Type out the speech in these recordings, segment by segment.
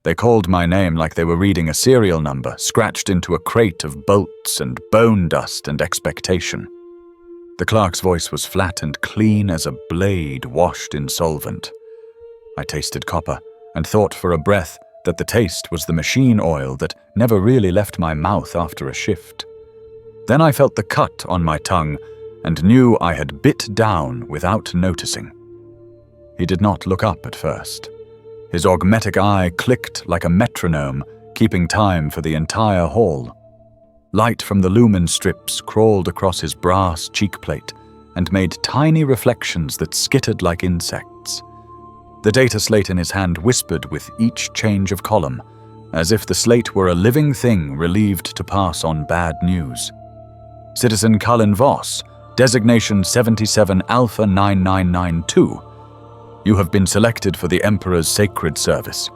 They called my name like they were reading a serial number scratched into a crate of bolts and bone dust and expectation. The clerk's voice was flat and clean as a blade washed in solvent. I tasted copper and thought for a breath that the taste was the machine oil that never really left my mouth after a shift. Then I felt the cut on my tongue and knew I had bit down without noticing. He did not look up at first. His augmetic eye clicked like a metronome, keeping time for the entire hall. Light from the lumen strips crawled across his brass cheekplate and made tiny reflections that skittered like insects. The data slate in his hand whispered with each change of column, as if the slate were a living thing relieved to pass on bad news. Citizen Cullen Voss, designation 77 Alpha 9992. You have been selected for the Emperor's sacred service.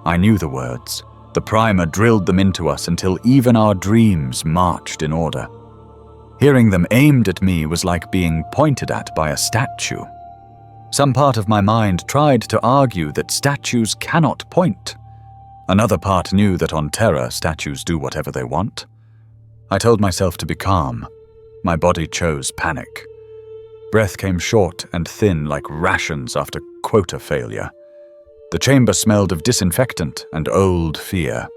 I knew the words. The primer drilled them into us until even our dreams marched in order. Hearing them aimed at me was like being pointed at by a statue. Some part of my mind tried to argue that statues cannot point. Another part knew that on Terra, statues do whatever they want. I told myself to be calm. My body chose panic. Breath came short and thin like rations after quota failure. The chamber smelled of disinfectant and old fear.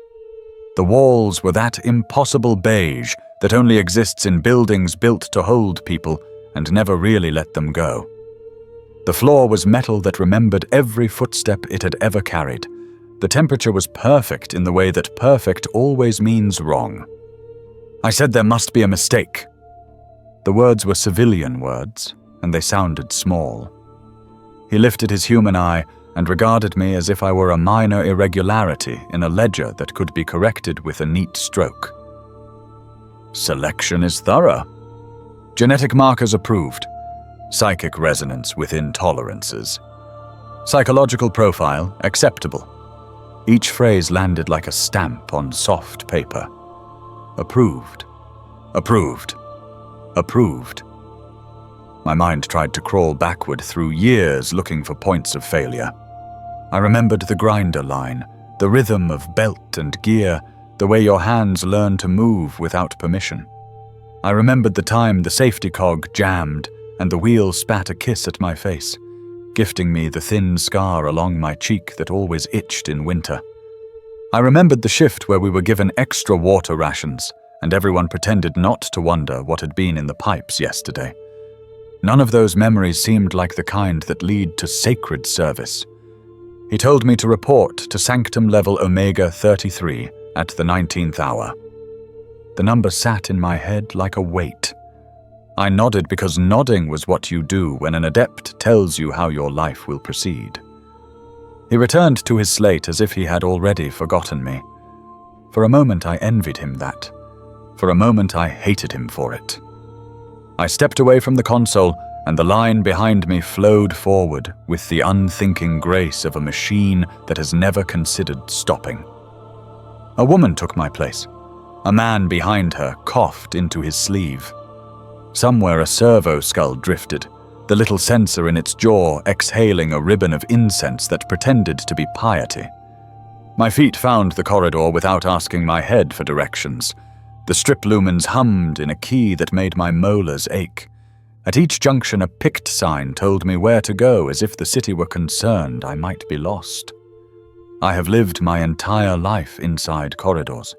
The walls were that impossible beige that only exists in buildings built to hold people and never really let them go. The floor was metal that remembered every footstep it had ever carried. The temperature was perfect in the way that perfect always means wrong. I said there must be a mistake. The words were civilian words, and they sounded small. He lifted his human eye and regarded me as if I were a minor irregularity in a ledger that could be corrected with a neat stroke. Selection is thorough. Genetic markers approved. Psychic resonance within tolerances. Psychological profile acceptable. Each phrase landed like a stamp on soft paper. Approved. Approved. Approved. My mind tried to crawl backward through years looking for points of failure. I remembered the grinder line, the rhythm of belt and gear, the way your hands learn to move without permission. I remembered the time the safety cog jammed and the wheel spat a kiss at my face, gifting me the thin scar along my cheek that always itched in winter. I remembered the shift where we were given extra water rations, and everyone pretended not to wonder what had been in the pipes yesterday. None of those memories seemed like the kind that lead to sacred service. He told me to report to Sanctum Level Omega 33 at the 19th hour. The number sat in my head like a weight. I nodded because nodding was what you do when an adept tells you how your life will proceed. He returned to his slate as if he had already forgotten me. For a moment I envied him that. For a moment I hated him for it. I stepped away from the console, and the line behind me flowed forward with the unthinking grace of a machine that has never considered stopping. A woman took my place. A man behind her coughed into his sleeve. Somewhere a servo skull drifted, the little sensor in its jaw exhaling a ribbon of incense that pretended to be piety. My feet found the corridor without asking my head for directions. The strip lumens hummed in a key that made my molars ache. At each junction a pict sign told me where to go, as if the city were concerned I might be lost. I have lived my entire life inside corridors.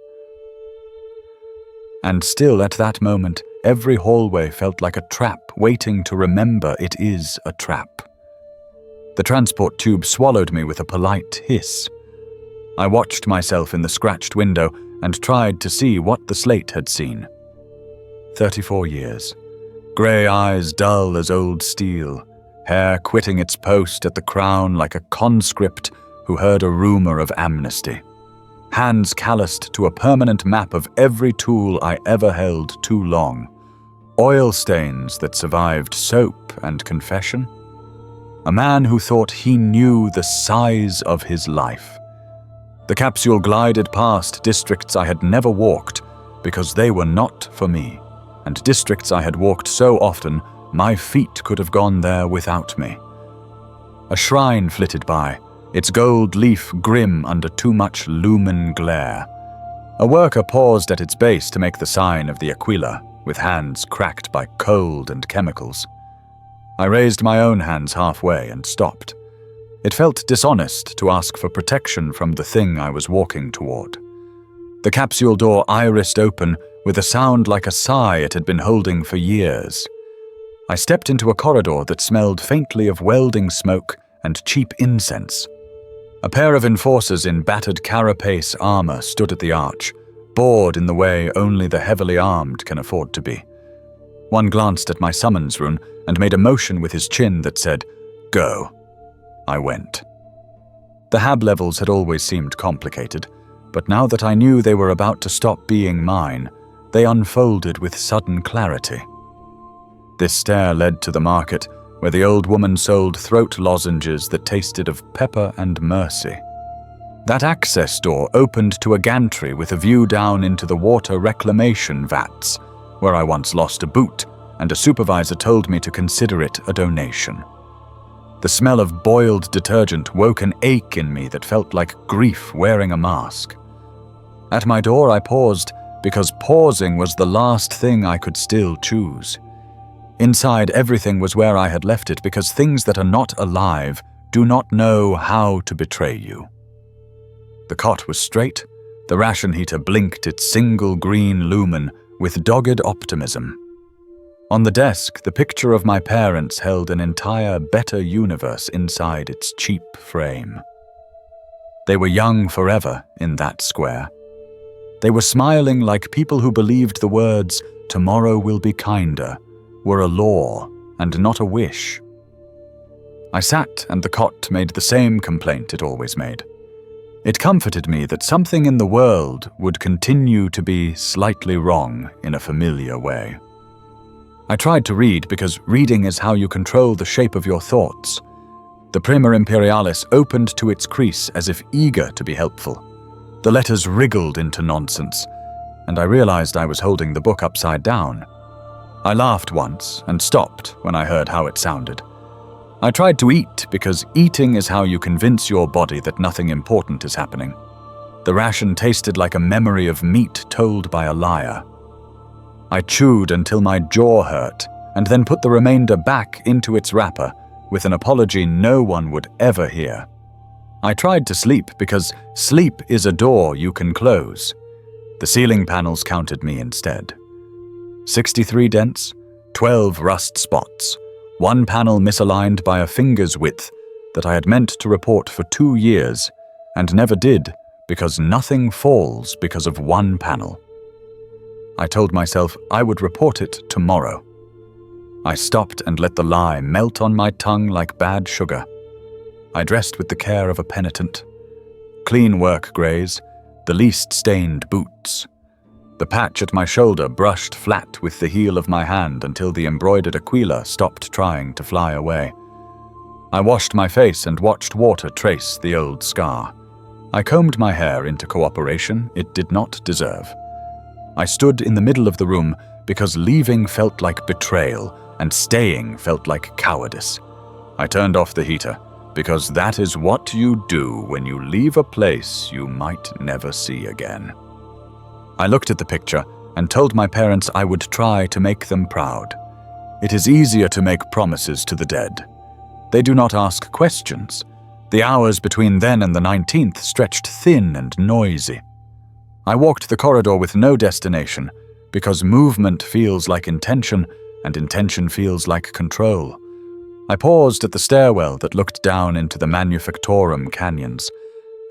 And still at that moment, every hallway felt like a trap waiting to remember it is a trap. The transport tube swallowed me with a polite hiss. I watched myself in the scratched window and tried to see what the slate had seen. 34 years. Grey eyes dull as old steel, hair quitting its post at the crown like a conscript who heard a rumor of amnesty. Hands calloused to a permanent map of every tool I ever held too long. Oil stains that survived soap and confession. A man who thought he knew the size of his life. The capsule glided past districts I had never walked because they were not for me, and districts I had walked so often my feet could have gone there without me. A shrine flitted by, its gold leaf grim under too much lumen glare. A worker paused at its base to make the sign of the Aquila, with hands cracked by cold and chemicals. I raised my own hands halfway and stopped. It felt dishonest to ask for protection from the thing I was walking toward. The capsule door irised open with a sound like a sigh it had been holding for years. I stepped into a corridor that smelled faintly of welding smoke and cheap incense. A pair of enforcers in battered carapace armor stood at the arch, bored in the way only the heavily armed can afford to be. One glanced at my summons rune and made a motion with his chin that said, "Go." I went. The hab levels had always seemed complicated, but now that I knew they were about to stop being mine, they unfolded with sudden clarity. This stair led to the market, where the old woman sold throat lozenges that tasted of pepper and mercy. That access door opened to a gantry with a view down into the water reclamation vats, where I once lost a boot, and a supervisor told me to consider it a donation. The smell of boiled detergent woke an ache in me that felt like grief wearing a mask. At my door I paused, because pausing was the last thing I could still choose. Inside, everything was where I had left it, because things that are not alive do not know how to betray you. The cot was straight, the ration heater blinked its single green lumen with dogged optimism. On the desk, the picture of my parents held an entire better universe inside its cheap frame. They were young forever in that square. They were smiling like people who believed the words, "Tomorrow will be kinder," were a law and not a wish. I sat, and the cot made the same complaint it always made. It comforted me that something in the world would continue to be slightly wrong in a familiar way. I tried to read, because reading is how you control the shape of your thoughts. The Prima Imperialis opened to its crease as if eager to be helpful. The letters wriggled into nonsense, and I realized I was holding the book upside down. I laughed once and stopped when I heard how it sounded. I tried to eat, because eating is how you convince your body that nothing important is happening. The ration tasted like a memory of meat told by a liar. I chewed until my jaw hurt, and then put the remainder back into its wrapper with an apology no one would ever hear. I tried to sleep, because sleep is a door you can close. The ceiling panels counted me instead. 63 dents, 12 rust spots, one panel misaligned by a finger's width that I had meant to report for 2 years and never did, because nothing falls because of one panel. I told myself I would report it tomorrow. I stopped and let the lie melt on my tongue like bad sugar. I dressed with the care of a penitent. Clean work grays, the least stained boots. The patch at my shoulder brushed flat with the heel of my hand until the embroidered Aquila stopped trying to fly away. I washed my face and watched water trace the old scar. I combed my hair into cooperation it did not deserve. I stood in the middle of the room because leaving felt like betrayal and staying felt like cowardice. I turned off the heater, because that is what you do when you leave a place you might never see again. I looked at the picture and told my parents I would try to make them proud. It is easier to make promises to the dead. They do not ask questions. The hours between then and the 19th stretched thin and noisy. I walked the corridor with no destination, because movement feels like intention, and intention feels like control. I paused at the stairwell that looked down into the Manufactorum canyons,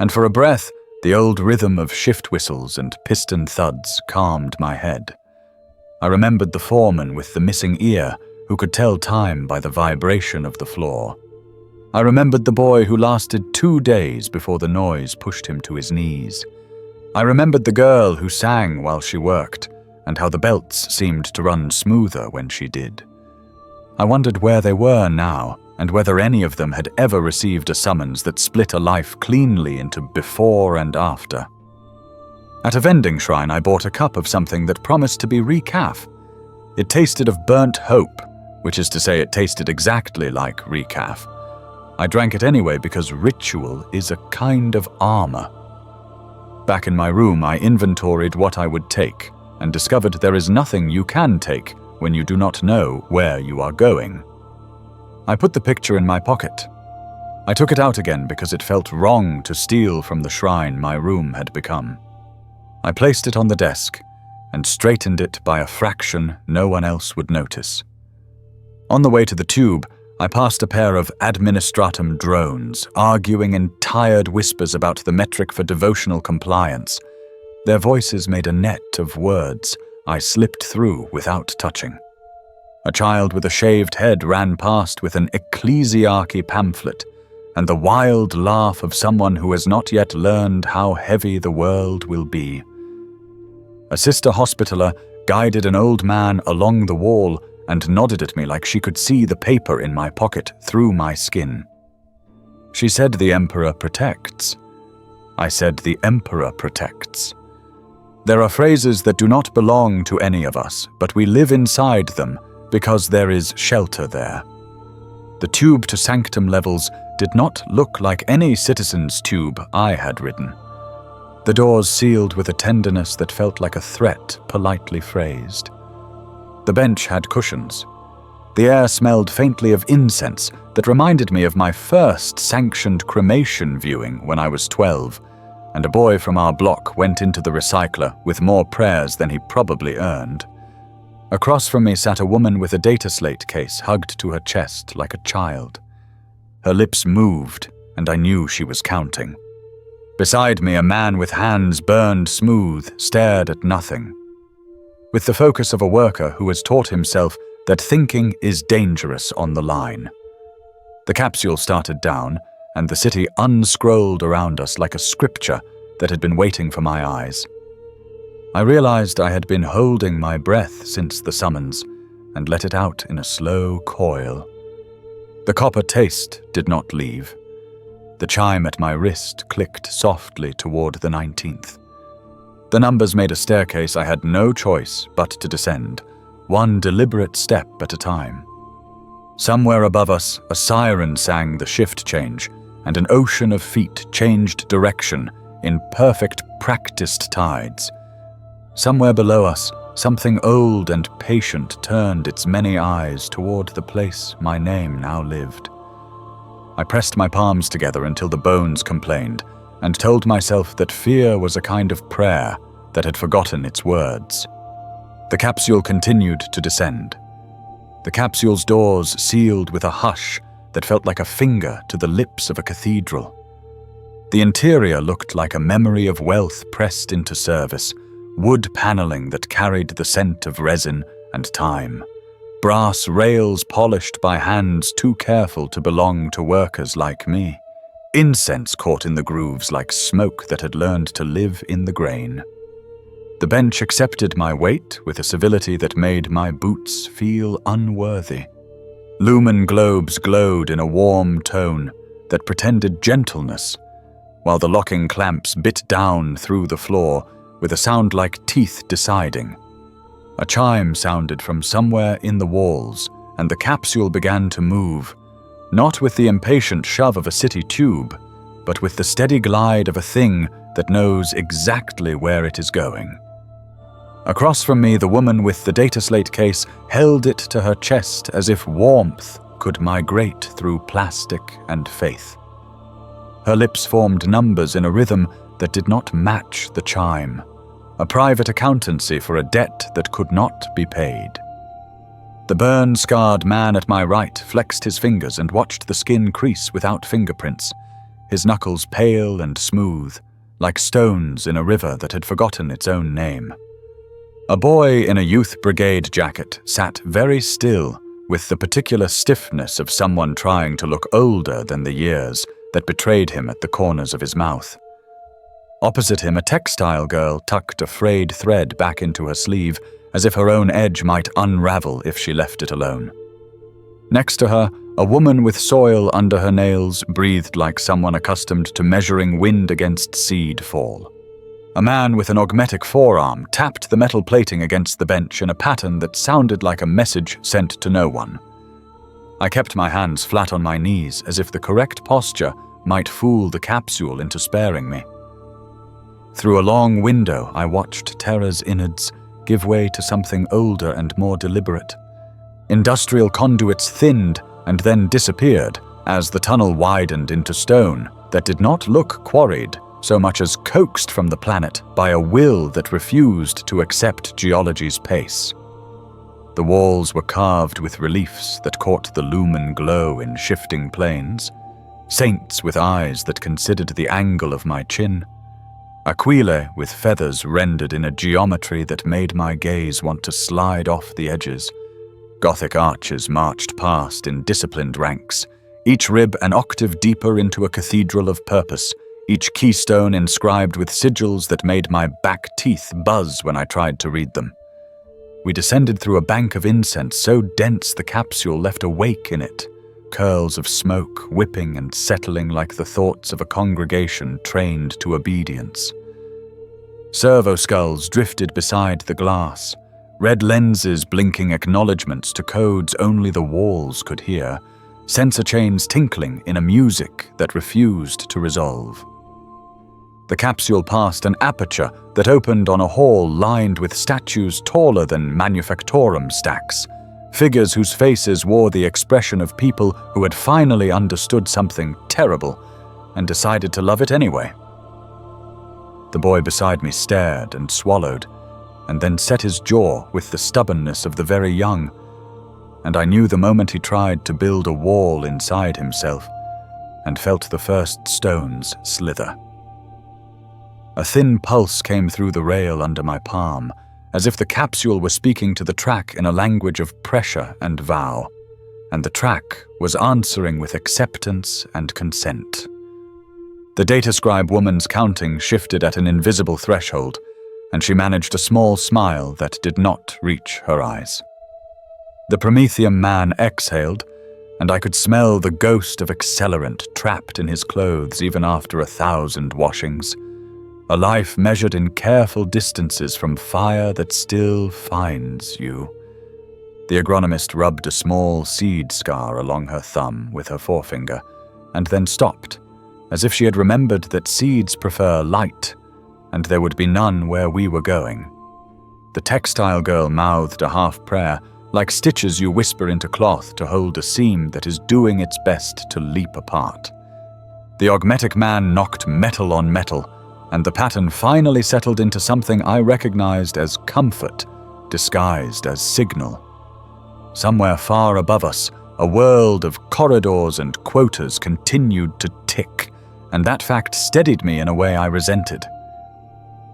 and for a breath, the old rhythm of shift whistles and piston thuds calmed my head. I remembered the foreman with the missing ear who could tell time by the vibration of the floor. I remembered the boy who lasted 2 days before the noise pushed him to his knees. I remembered the girl who sang while she worked, and how the belts seemed to run smoother when she did. I wondered where they were now, and whether any of them had ever received a summons that split a life cleanly into before and after. At a vending shrine, I bought a cup of something that promised to be recaf. It tasted of burnt hope, which is to say it tasted exactly like recaf. I drank it anyway because ritual is a kind of armor. Back in my room, I inventoried what I would take and discovered there is nothing you can take when you do not know where you are going. I put the picture in my pocket. I took it out again because it felt wrong to steal from the shrine my room had become. I placed it on the desk and straightened it by a fraction no one else would notice. On the way to the tube, I passed a pair of administratum drones, arguing in tired whispers about the metric for devotional compliance. Their voices made a net of words I slipped through without touching. A child with a shaved head ran past with an ecclesiarchy pamphlet, and the wild laugh of someone who has not yet learned how heavy the world will be. A sister hospitaller guided an old man along the wall and nodded at me like she could see the paper in my pocket through my skin. She said the Emperor protects. I said the Emperor protects. There are phrases that do not belong to any of us, but we live inside them because there is shelter there. The tube to sanctum levels did not look like any citizen's tube I had ridden. The doors sealed with a tenderness that felt like a threat politely phrased. The bench had cushions. The air smelled faintly of incense that reminded me of my first sanctioned cremation viewing when I was 12, and a boy from our block went into the recycler with more prayers than he probably earned. Across from me sat a woman with a data slate case hugged to her chest like a child. Her lips moved, and I knew she was counting. Beside me, a man with hands burned smooth stared at nothing. With the focus of a worker who has taught himself that thinking is dangerous on the line. The capsule started down, and the city unscrolled around us like a scripture that had been waiting for my eyes. I realized I had been holding my breath since the summons, and let it out in a slow coil. The copper taste did not leave. The chime at my wrist clicked softly toward the 19th. The numbers made a staircase I had no choice but to descend, one deliberate step at a time. Somewhere above us, a siren sang the shift change, and an ocean of feet changed direction in perfect practiced tides. Somewhere below us, something old and patient turned its many eyes toward the place my name now lived. I pressed my palms together until the bones complained, and told myself that fear was a kind of prayer that had forgotten its words. The capsule continued to descend. The capsule's doors sealed with a hush that felt like a finger to the lips of a cathedral. The interior looked like a memory of wealth pressed into service, wood paneling that carried the scent of resin and time, brass rails polished by hands too careful to belong to workers like me, incense caught in the grooves like smoke that had learned to live in the grain. The bench accepted my weight with a civility that made my boots feel unworthy. Lumen globes glowed in a warm tone that pretended gentleness, while the locking clamps bit down through the floor with a sound like teeth deciding. A chime sounded from somewhere in the walls, and the capsule began to move, not with the impatient shove of a city tube, but with the steady glide of a thing that knows exactly where it is going. Across from me, the woman with the data slate case held it to her chest as if warmth could migrate through plastic and faith. Her lips formed numbers in a rhythm that did not match the chime, a private accountancy for a debt that could not be paid. The burn-scarred man at my right flexed his fingers and watched the skin crease without fingerprints, his knuckles pale and smooth, like stones in a river that had forgotten its own name. A boy in a youth brigade jacket sat very still, with the particular stiffness of someone trying to look older than the years that betrayed him at the corners of his mouth. Opposite him, a textile girl tucked a frayed thread back into her sleeve, as if her own edge might unravel if she left it alone. Next to her, a woman with soil under her nails breathed like someone accustomed to measuring wind against seed fall. A man with an augmetic forearm tapped the metal plating against the bench in a pattern that sounded like a message sent to no one. I kept my hands flat on my knees as if the correct posture might fool the capsule into sparing me. Through a long window, I watched Terra's innards give way to something older and more deliberate. Industrial conduits thinned and then disappeared as the tunnel widened into stone that did not look quarried so much as coaxed from the planet by a will that refused to accept geology's pace. The walls were carved with reliefs that caught the lumen glow in shifting planes, saints with eyes that considered the angle of my chin, aquila with feathers rendered in a geometry that made my gaze want to slide off the edges. Gothic arches marched past in disciplined ranks, each rib an octave deeper into a cathedral of purpose, each keystone inscribed with sigils that made my back teeth buzz when I tried to read them. We descended through a bank of incense so dense the capsule left a wake in it, curls of smoke whipping and settling like the thoughts of a congregation trained to obedience. Servo skulls drifted beside the glass, red lenses blinking acknowledgments to codes only the walls could hear, sensor chains tinkling in a music that refused to resolve. The capsule passed an aperture that opened on a hall lined with statues taller than manufactorum stacks, figures whose faces wore the expression of people who had finally understood something terrible and decided to love it anyway. The boy beside me stared and swallowed, and then set his jaw with the stubbornness of the very young, and I knew the moment he tried to build a wall inside himself and felt the first stones slither. A thin pulse came through the rail under my palm, as if the capsule were speaking to the track in a language of pressure and vow, and the track was answering with acceptance and consent. The data scribe woman's counting shifted at an invisible threshold, and she managed a small smile that did not reach her eyes. The Promethean man exhaled, and I could smell the ghost of accelerant trapped in his clothes even after 1,000 washings. A life measured in careful distances from fire that still finds you. The agronomist rubbed a small seed scar along her thumb with her forefinger, and then stopped, as if she had remembered that seeds prefer light, and there would be none where we were going. The textile girl mouthed a half-prayer, like stitches you whisper into cloth to hold a seam that is doing its best to leap apart. The augmetic man knocked metal on metal, and the pattern finally settled into something I recognized as comfort, disguised as signal. Somewhere far above us, a world of corridors and quotas continued to tick, and that fact steadied me in a way I resented.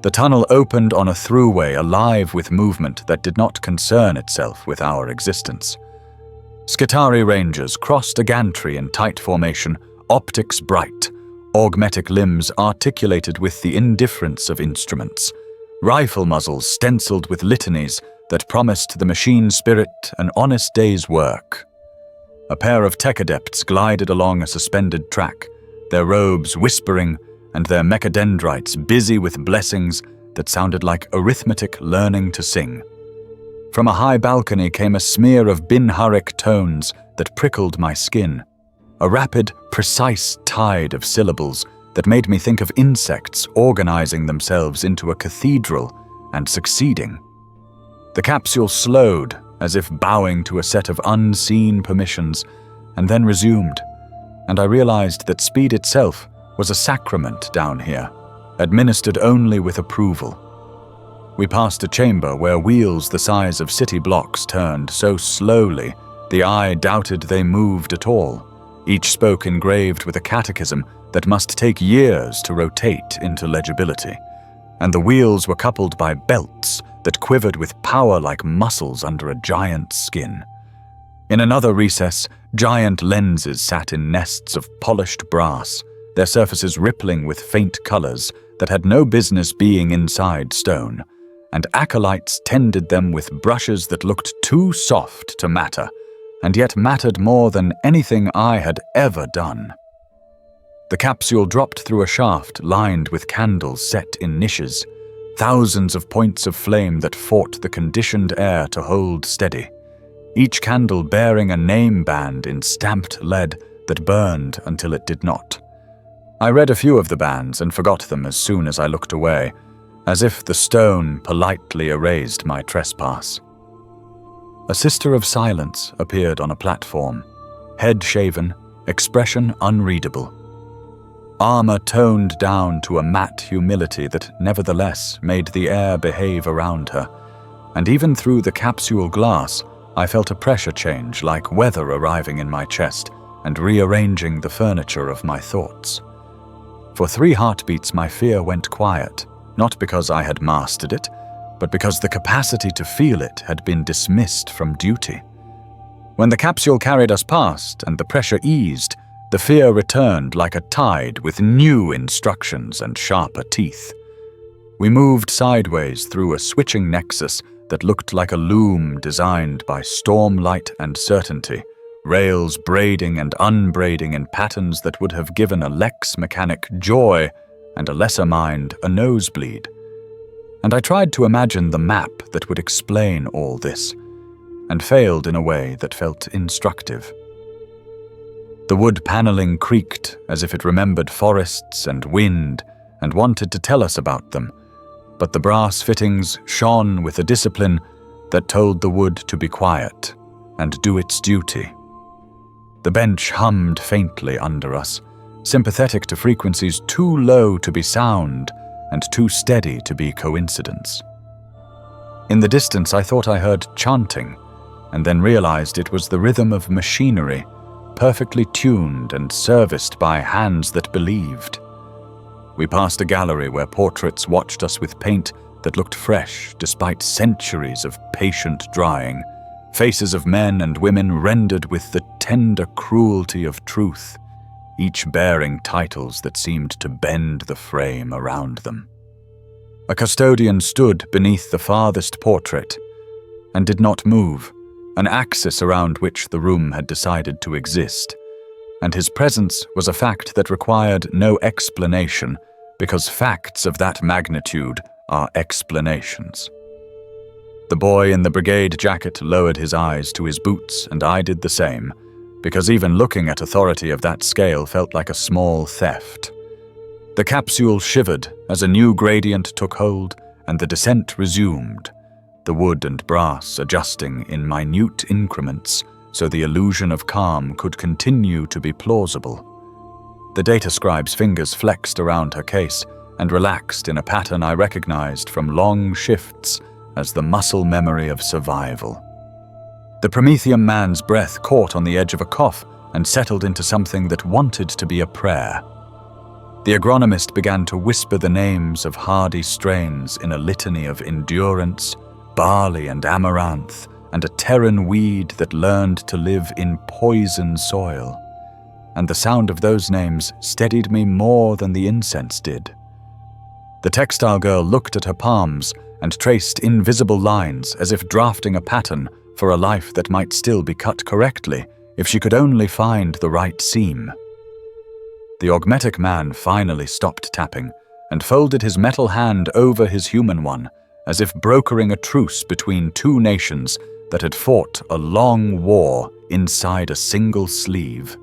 The tunnel opened on a throughway alive with movement that did not concern itself with our existence. Skitarii Rangers crossed a gantry in tight formation, optics bright, augmetic limbs articulated with the indifference of instruments, rifle muzzles stenciled with litanies that promised the machine spirit an honest day's work. A pair of tech adepts glided along a suspended track, their robes whispering and their mechadendrites busy with blessings that sounded like arithmetic learning to sing. From a high balcony came a smear of Binharik tones that prickled my skin, a rapid, precise tide of syllables that made me think of insects organizing themselves into a cathedral and succeeding. The capsule slowed, as if bowing to a set of unseen permissions, and then resumed, and I realized that speed itself was a sacrament down here, administered only with approval. We passed a chamber where wheels the size of city blocks turned so slowly the eye doubted they moved at all, each spoke engraved with a catechism that must take years to rotate into legibility, and the wheels were coupled by belts that quivered with power like muscles under a giant's skin. In another recess, giant lenses sat in nests of polished brass, their surfaces rippling with faint colors that had no business being inside stone, and acolytes tended them with brushes that looked too soft to matter, and yet mattered more than anything I had ever done. The capsule dropped through a shaft lined with candles set in niches, thousands of points of flame that fought the conditioned air to hold steady. each candle bearing a name band in stamped lead that burned until it did not. I read a few of the bands and forgot them as soon as I looked away, as if the stone politely erased my trespass. A Sister of Silence appeared on a platform, head shaven, expression unreadable. Armor toned down to a matte humility that nevertheless made the air behave around her, and even through the capsule glass, I felt a pressure change like weather arriving in my chest and rearranging the furniture of my thoughts. For 3 heartbeats my fear went quiet, not because I had mastered it, but because the capacity to feel it had been dismissed from duty. When the capsule carried us past and the pressure eased, the fear returned like a tide with new instructions and sharper teeth. We moved sideways through a switching nexus that looked like a loom designed by stormlight and certainty, rails braiding and unbraiding in patterns that would have given a Lex mechanic joy and a lesser mind a nosebleed. And I tried to imagine the map that would explain all this, and failed in a way that felt instructive. The wood paneling creaked as if it remembered forests and wind and wanted to tell us about them, but the brass fittings shone with a discipline that told the wood to be quiet and do its duty. The bench hummed faintly under us, sympathetic to frequencies too low to be sound and too steady to be coincidence. In the distance, I thought I heard chanting, and then realized it was the rhythm of machinery, perfectly tuned and serviced by hands that believed. We passed a gallery where portraits watched us with paint that looked fresh despite centuries of patient drying, faces of men and women rendered with the tender cruelty of truth, each bearing titles that seemed to bend the frame around them. A custodian stood beneath the farthest portrait and did not move, an axis around which the room had decided to exist, and his presence was a fact that required no explanation, because facts of that magnitude are explanations. The boy in the brigade jacket lowered his eyes to his boots, and I did the same, because even looking at authority of that scale felt like a small theft. The capsule shivered as a new gradient took hold, and the descent resumed, the wood and brass adjusting in minute increments so the illusion of calm could continue to be plausible. The data scribe's fingers flexed around her case and relaxed in a pattern I recognized from long shifts as the muscle memory of survival. The Promethean man's breath caught on the edge of a cough and settled into something that wanted to be a prayer. The agronomist began to whisper the names of hardy strains in a litany of endurance, barley and amaranth, and a terran weed that learned to live in poison soil. And the sound of those names steadied me more than the incense did. The textile girl looked at her palms and traced invisible lines as if drafting a pattern for a life that might still be cut correctly if she could only find the right seam. The augmetic man finally stopped tapping and folded his metal hand over his human one, as if brokering a truce between 2 nations that had fought a long war inside a single sleeve.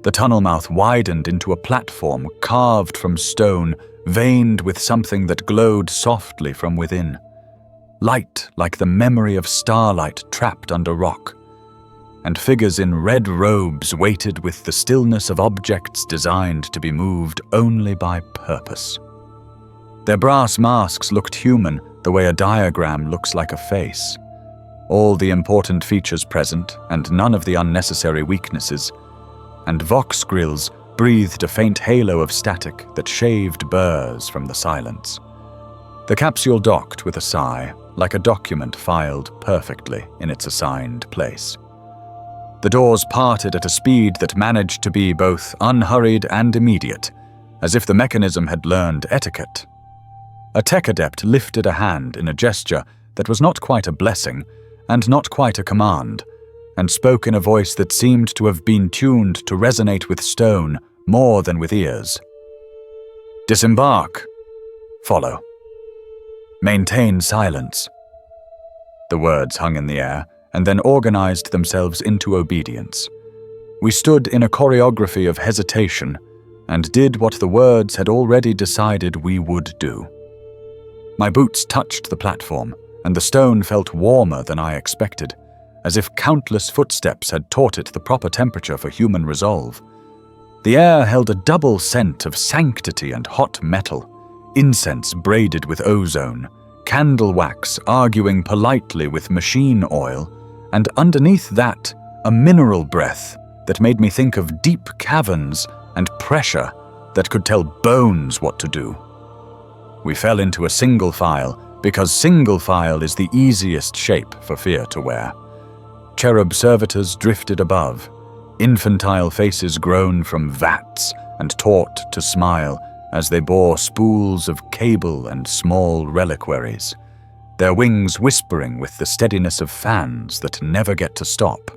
The tunnel mouth widened into a platform carved from stone, veined with something that glowed softly from within. Light like the memory of starlight trapped under rock, and figures in red robes waited with the stillness of objects designed to be moved only by purpose. Their brass masks looked human the way a diagram looks like a face. All the important features present and none of the unnecessary weaknesses, and vox grills breathed a faint halo of static that shaved burrs from the silence. The capsule docked with a sigh, like a document filed perfectly in its assigned place. The doors parted at a speed that managed to be both unhurried and immediate, as if the mechanism had learned etiquette. A tech adept lifted a hand in a gesture that was not quite a blessing and not quite a command, and spoke in a voice that seemed to have been tuned to resonate with stone more than with ears. Disembark. Follow. Maintain silence. The words hung in the air, and then organized themselves into obedience. We stood in a choreography of hesitation and did what the words had already decided we would do. My boots touched the platform, and the stone felt warmer than I expected, as if countless footsteps had taught it the proper temperature for human resolve. The air held a double scent of sanctity and hot metal, incense braided with ozone, candle wax arguing politely with machine oil, and underneath that, a mineral breath that made me think of deep caverns and pressure that could tell bones what to do. We fell into a single file, because single file is the easiest shape for fear to wear. Cherub servitors drifted above, infantile faces grown from vats and taught to smile as they bore spools of cable and small reliquaries, their wings whispering with the steadiness of fans that never get to stop.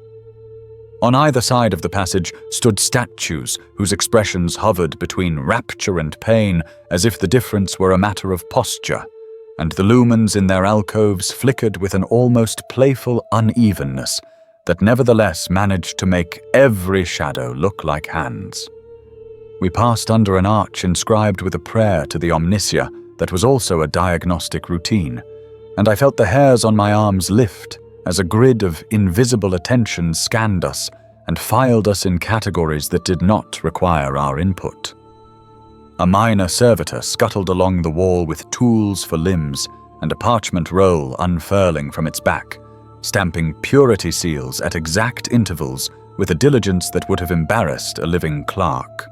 On either side of the passage stood statues whose expressions hovered between rapture and pain as if the difference were a matter of posture, and the lumens in their alcoves flickered with an almost playful unevenness that nevertheless managed to make every shadow look like hands. We passed under an arch inscribed with a prayer to the Omnicia that was also a diagnostic routine, and I felt the hairs on my arms lift as a grid of invisible attention scanned us and filed us in categories that did not require our input. A minor servitor scuttled along the wall with tools for limbs and a parchment roll unfurling from its back, stamping purity seals at exact intervals with a diligence that would have embarrassed a living clerk.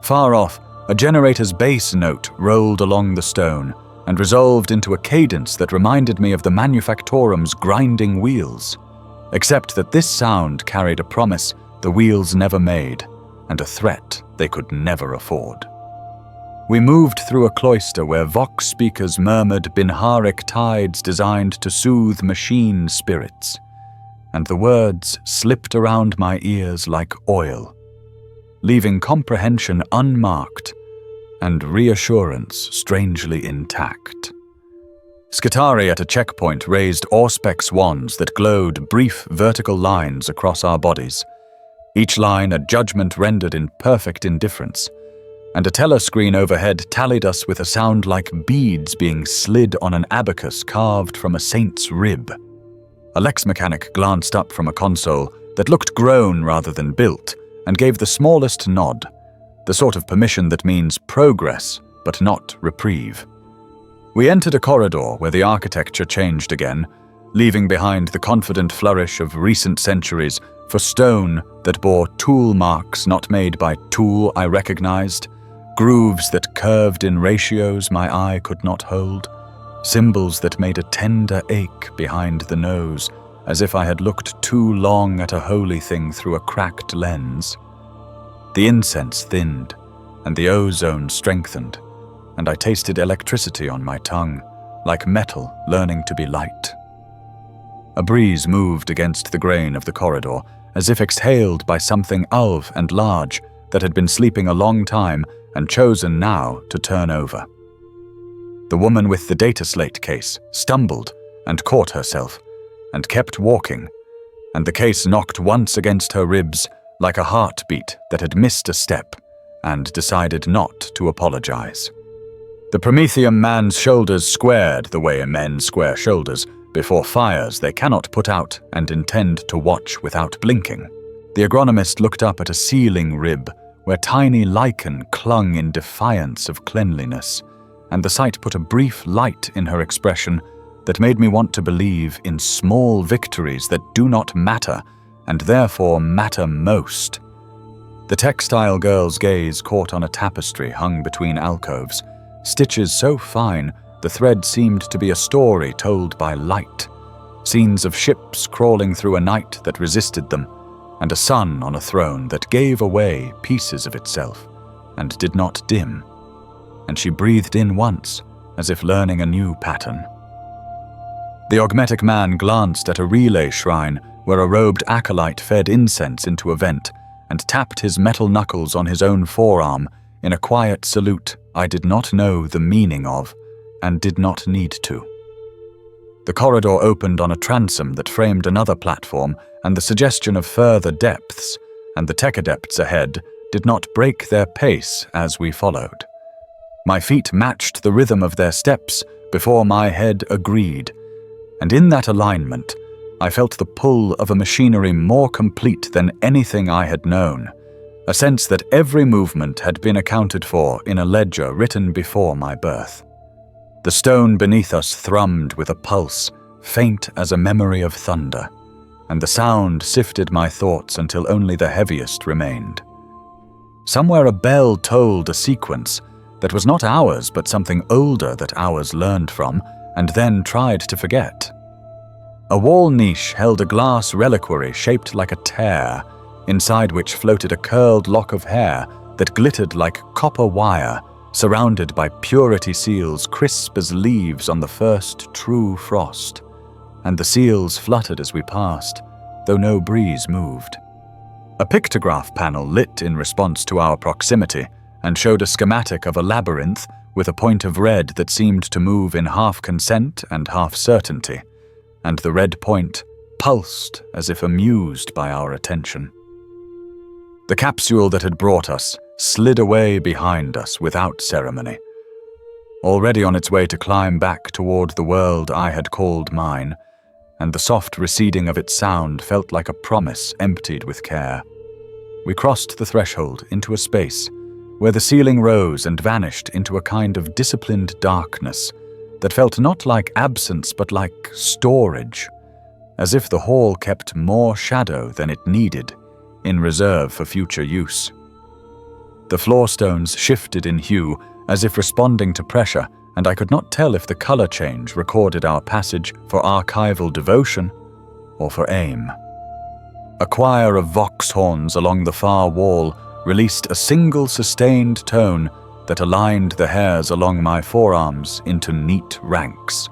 Far off, a generator's bass note rolled along the stone and resolved into a cadence that reminded me of the manufactorum's grinding wheels, except that this sound carried a promise the wheels never made and a threat they could never afford. We moved through a cloister where vox speakers murmured Binharic tides designed to soothe machine spirits, and the words slipped around my ears like oil, leaving comprehension unmarked and reassurance strangely intact. Skitari at a checkpoint raised Auspex wands that glowed brief vertical lines across our bodies, each line a judgment rendered in perfect indifference, and a telescreen overhead tallied us with a sound like beads being slid on an abacus carved from a saint's rib. A Lex mechanic glanced up from a console that looked grown rather than built and gave the smallest nod, the sort of permission that means progress but not reprieve. We entered a corridor where the architecture changed again, leaving behind the confident flourish of recent centuries for stone that bore tool marks not made by tool I recognized, grooves that curved in ratios my eye could not hold, symbols that made a tender ache behind the nose, as if I had looked too long at a holy thing through a cracked lens. The incense thinned, and the ozone strengthened, and I tasted electricity on my tongue, like metal learning to be light. A breeze moved against the grain of the corridor, as if exhaled by something alv and large that had been sleeping a long time and chosen now to turn over. The woman with the data slate case stumbled and caught herself, and kept walking, and the case knocked once against her ribs like a heartbeat that had missed a step and decided not to apologize. The Prometheum man's shoulders squared the way men square shoulders before fires they cannot put out and intend to watch without blinking. The agronomist looked up at a ceiling rib where tiny lichen clung in defiance of cleanliness, and the sight put a brief light in her expression that made me want to believe in small victories that do not matter and therefore matter most. The textile girl's gaze caught on a tapestry hung between alcoves, stitches so fine the thread seemed to be a story told by light, scenes of ships crawling through a night that resisted them, and a sun on a throne that gave away pieces of itself and did not dim, and she breathed in once, as if learning a new pattern. The augmetic man glanced at a relay shrine where a robed acolyte fed incense into a vent and tapped his metal knuckles on his own forearm in a quiet salute I did not know the meaning of and did not need to. The corridor opened on a transom that framed another platform and the suggestion of further depths, and the tech adepts ahead did not break their pace as we followed. My feet matched the rhythm of their steps before my head agreed, and in that alignment, I felt the pull of a machinery more complete than anything I had known, a sense that every movement had been accounted for in a ledger written before my birth. The stone beneath us thrummed with a pulse, faint as a memory of thunder, and the sound sifted my thoughts until only the heaviest remained. Somewhere a bell tolled a sequence that was not ours but something older that ours learned from and then tried to forget. A wall niche held a glass reliquary shaped like a tear, inside which floated a curled lock of hair that glittered like copper wire, surrounded by purity seals crisp as leaves on the first true frost, and the seals fluttered as we passed, though no breeze moved. A pictograph panel lit in response to our proximity and showed a schematic of a labyrinth with a point of red that seemed to move in half consent and half certainty, and the red point pulsed as if amused by our attention. The capsule that had brought us slid away behind us without ceremony. Already on its way to climb back toward the world I had called mine, and the soft receding of its sound felt like a promise emptied with care. We crossed the threshold into a space where the ceiling rose and vanished into a kind of disciplined darkness that felt not like absence but like storage, as if the hall kept more shadow than it needed, in reserve for future use. The floor stones shifted in hue as if responding to pressure, and I could not tell if the color change recorded our passage for archival devotion or for aim. A choir of vox horns along the far wall released a single sustained tone that aligned the hairs along my forearms into neat ranks,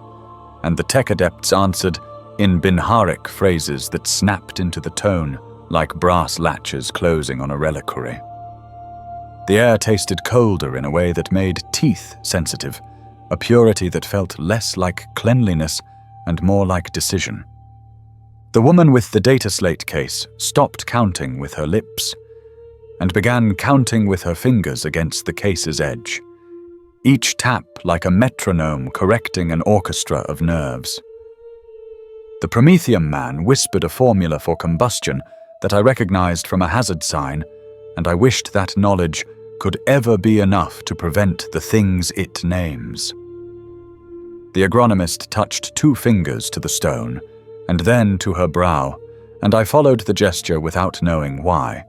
and the tech adepts answered in Binharic phrases that snapped into the tone like brass latches closing on a reliquary. The air tasted colder in a way that made teeth sensitive, a purity that felt less like cleanliness and more like decision. The woman with the data slate case stopped counting with her lips and began counting with her fingers against the case's edge, each tap like a metronome correcting an orchestra of nerves. The Prometheum man whispered a formula for combustion that I recognized from a hazard sign, and I wished that knowledge could ever be enough to prevent the things it names. The agronomist touched 2 fingers to the stone, and then to her brow, and I followed the gesture without knowing why,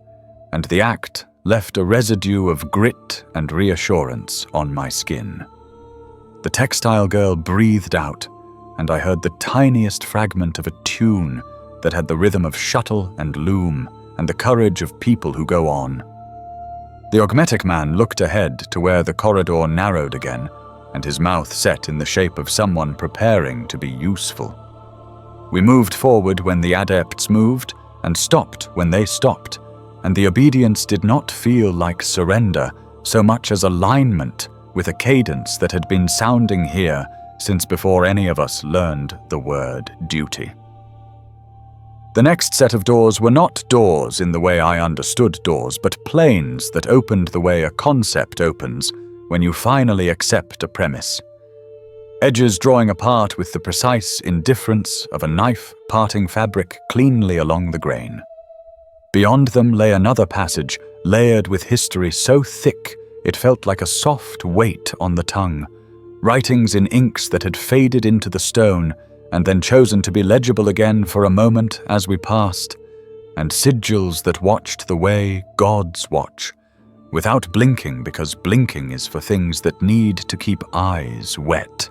and the act left a residue of grit and reassurance on my skin. The textile girl breathed out, and I heard the tiniest fragment of a tune that had the rhythm of shuttle and loom and the courage of people who go on. The augmetic man looked ahead to where the corridor narrowed again, and his mouth set in the shape of someone preparing to be useful. We moved forward when the adepts moved, and stopped when they stopped, and the obedience did not feel like surrender so much as alignment with a cadence that had been sounding here since before any of us learned the word duty. The next set of doors were not doors in the way I understood doors, but planes that opened the way a concept opens when you finally accept a premise. Edges drawing apart with the precise indifference of a knife parting fabric cleanly along the grain. Beyond them lay another passage, layered with history so thick it felt like a soft weight on the tongue, writings in inks that had faded into the stone and then chosen to be legible again for a moment as we passed, and sigils that watched the way gods watch, without blinking because blinking is for things that need to keep eyes wet.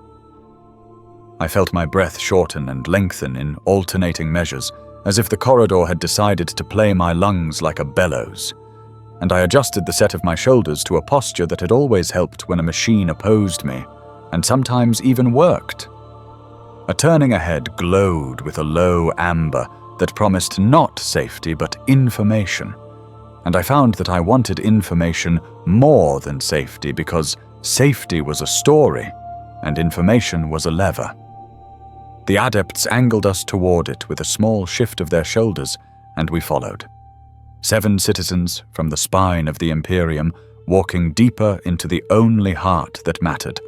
I felt my breath shorten and lengthen in alternating measures, as if the corridor had decided to play my lungs like a bellows, and I adjusted the set of my shoulders to a posture that had always helped when a machine opposed me, and sometimes even worked. A turning ahead glowed with a low amber that promised not safety but information, and I found that I wanted information more than safety because safety was a story and information was a lever. The adepts angled us toward it with a small shift of their shoulders, and we followed. 7 citizens from the spine of the Imperium, walking deeper into the only heart that mattered,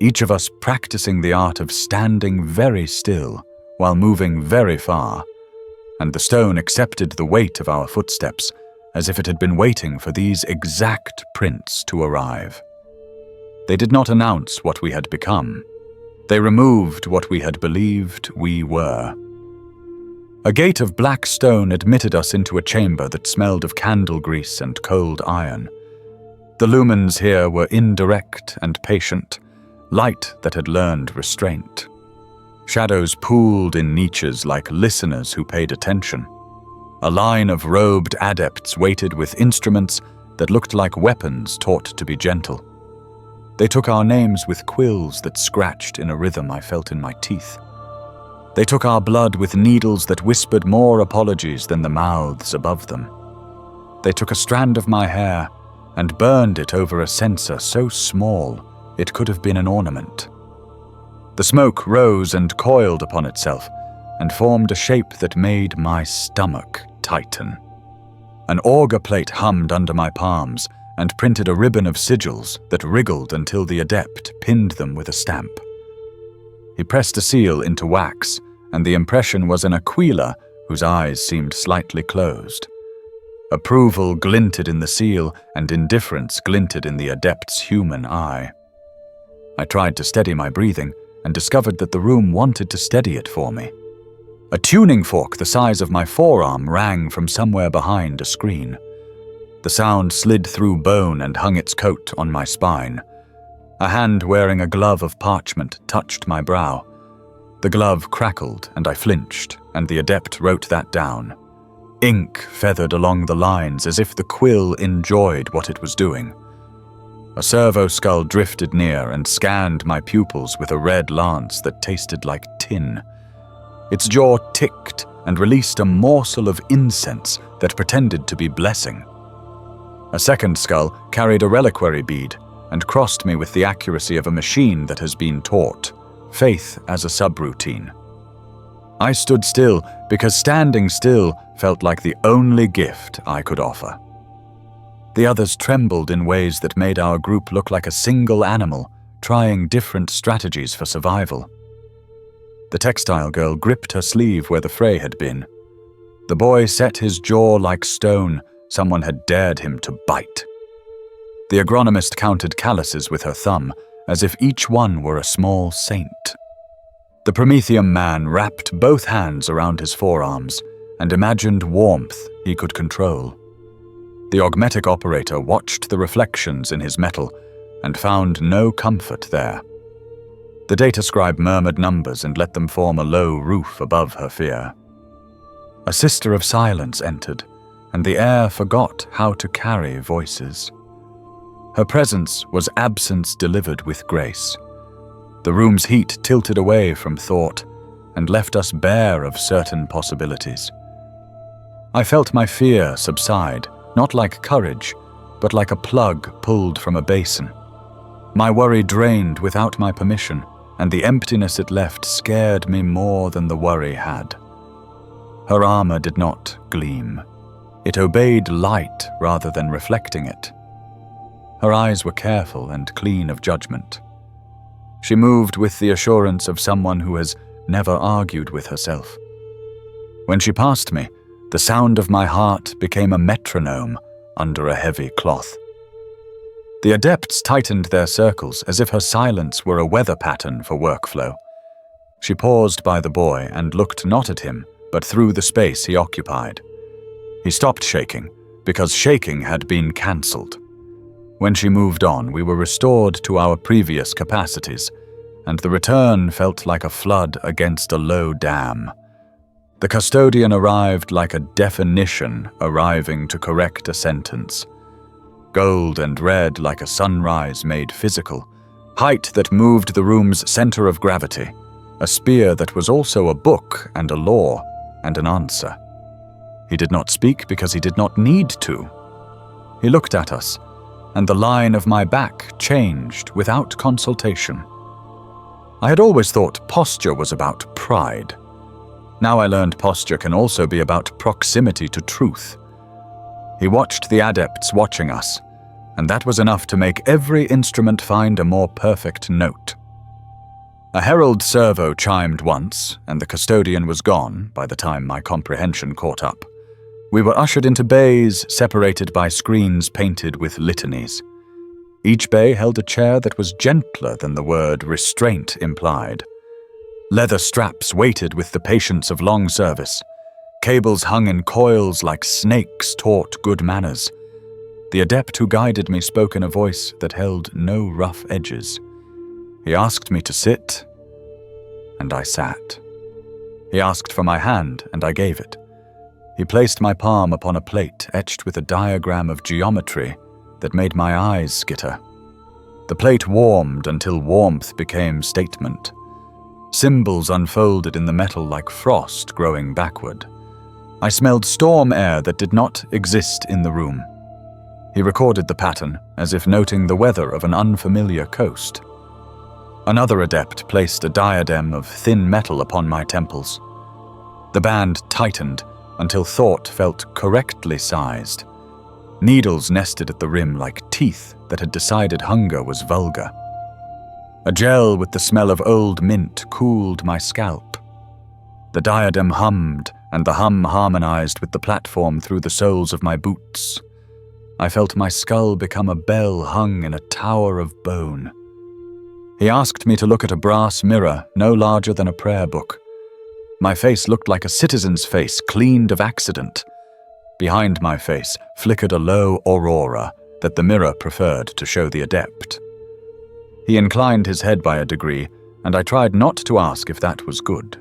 each of us practicing the art of standing very still while moving very far, and the stone accepted the weight of our footsteps as if it had been waiting for these exact prints to arrive. They did not announce what we had become. They removed what we had believed we were. A gate of black stone admitted us into a chamber that smelled of candle grease and cold iron. The lumens here were indirect and patient, light that had learned restraint. Shadows pooled in niches like listeners who paid attention. A line of robed adepts waited with instruments that looked like weapons taught to be gentle. They took our names with quills that scratched in a rhythm I felt in my teeth. They took our blood with needles that whispered more apologies than the mouths above them. They took a strand of my hair and burned it over a censer so small it could have been an ornament. The smoke rose and coiled upon itself and formed a shape that made my stomach tighten. An auger plate hummed under my palms and printed a ribbon of sigils that wriggled until the adept pinned them with a stamp. He pressed a seal into wax, and the impression was an Aquila whose eyes seemed slightly closed. Approval glinted in the seal, and indifference glinted in the adept's human eye. I tried to steady my breathing, and discovered that the room wanted to steady it for me. A tuning fork the size of my forearm rang from somewhere behind a screen. The sound slid through bone and hung its coat on my spine. A hand wearing a glove of parchment touched my brow. The glove crackled, and I flinched, and the adept wrote that down. Ink feathered along the lines as if the quill enjoyed what it was doing. A servo skull drifted near and scanned my pupils with a red lance that tasted like tin. Its jaw ticked and released a morsel of incense that pretended to be blessing. A second skull carried a reliquary bead and crossed me with the accuracy of a machine that has been taught, faith as a subroutine. I stood still because standing still felt like the only gift I could offer. The others trembled in ways that made our group look like a single animal, trying different strategies for survival. The textile girl gripped her sleeve where the fray had been. The boy set his jaw like stone. Someone had dared him to bite. The agronomist counted calluses with her thumb, as if each one were a small saint. The Prometheum man wrapped both hands around his forearms and imagined warmth he could control. The augmetic operator watched the reflections in his metal and found no comfort there. The data scribe murmured numbers and let them form a low roof above her fear. A sister of silence entered, and the air forgot how to carry voices. Her presence was absence delivered with grace. The room's heat tilted away from thought and left us bare of certain possibilities. I felt my fear subside, not like courage, but like a plug pulled from a basin. My worry drained without my permission, and the emptiness it left scared me more than the worry had. Her armor did not gleam. It obeyed light rather than reflecting it. Her eyes were careful and clean of judgment. She moved with the assurance of someone who has never argued with herself. When she passed me, the sound of my heart became a metronome under a heavy cloth. The adepts tightened their circles as if her silence were a weather pattern for workflow. She paused by the boy and looked not at him, but through the space he occupied. He stopped shaking, because shaking had been cancelled. When she moved on, we were restored to our previous capacities, and the return felt like a flood against a low dam. The custodian arrived like a definition arriving to correct a sentence. Gold and red like a sunrise made physical, height that moved the room's center of gravity, a spear that was also a book and a law and an answer. He did not speak because he did not need to. He looked at us, and the line of my back changed without consultation. I had always thought posture was about pride. Now I learned posture can also be about proximity to truth. He watched the adepts watching us, and that was enough to make every instrument find a more perfect note. A herald servo chimed once, and the custodian was gone by the time my comprehension caught up. We were ushered into bays separated by screens painted with litanies. Each bay held a chair that was gentler than the word restraint implied. Leather straps waited with the patience of long service. Cables hung in coils like snakes taught good manners. The adept who guided me spoke in a voice that held no rough edges. He asked me to sit, and I sat. He asked for my hand, and I gave it. He placed my palm upon a plate etched with a diagram of geometry that made my eyes skitter. The plate warmed until warmth became statement. Symbols unfolded in the metal like frost growing backward. I smelled storm air that did not exist in the room. He recorded the pattern, as if noting the weather of an unfamiliar coast. Another adept placed a diadem of thin metal upon my temples. The band tightened until thought felt correctly sized. Needles nested at the rim like teeth that had decided hunger was vulgar. A gel with the smell of old mint cooled my scalp. The diadem hummed, and the hum harmonized with the platform through the soles of my boots. I felt my skull become a bell hung in a tower of bone. He asked me to look at a brass mirror no larger than a prayer book. My face looked like a citizen's face cleaned of accident. Behind my face flickered a low aurora that the mirror preferred to show the adept. He inclined his head by a degree, and I tried not to ask if that was good.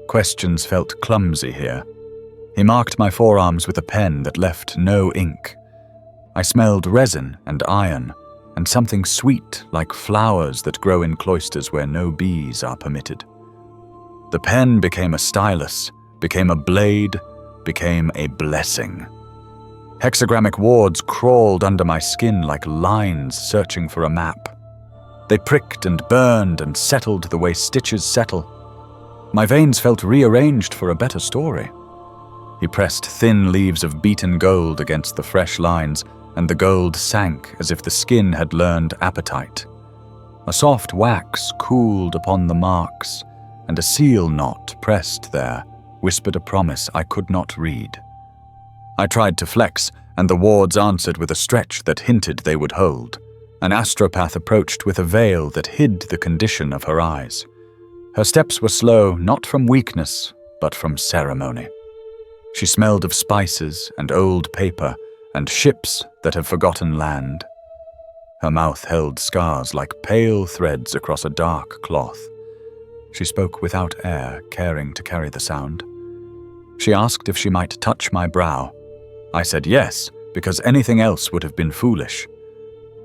Questions felt clumsy here. He marked my forearms with a pen that left no ink. I smelled resin and iron, and something sweet like flowers that grow in cloisters where no bees are permitted. The pen became a stylus, became a blade, became a blessing. Hexagrammic wards crawled under my skin like lines searching for a map. They pricked and burned and settled the way stitches settle. My veins felt rearranged for a better story. He pressed thin leaves of beaten gold against the fresh lines, and the gold sank as if the skin had learned appetite. A soft wax cooled upon the marks, and a seal knot pressed there whispered a promise I could not read. I tried to flex, and the wards answered with a stretch that hinted they would hold. An astropath approached with a veil that hid the condition of her eyes. Her steps were slow, not from weakness, but from ceremony. She smelled of spices and old paper and ships that have forgotten land. Her mouth held scars like pale threads across a dark cloth. She spoke without air, caring to carry the sound. She asked if she might touch my brow. I said yes, because anything else would have been foolish.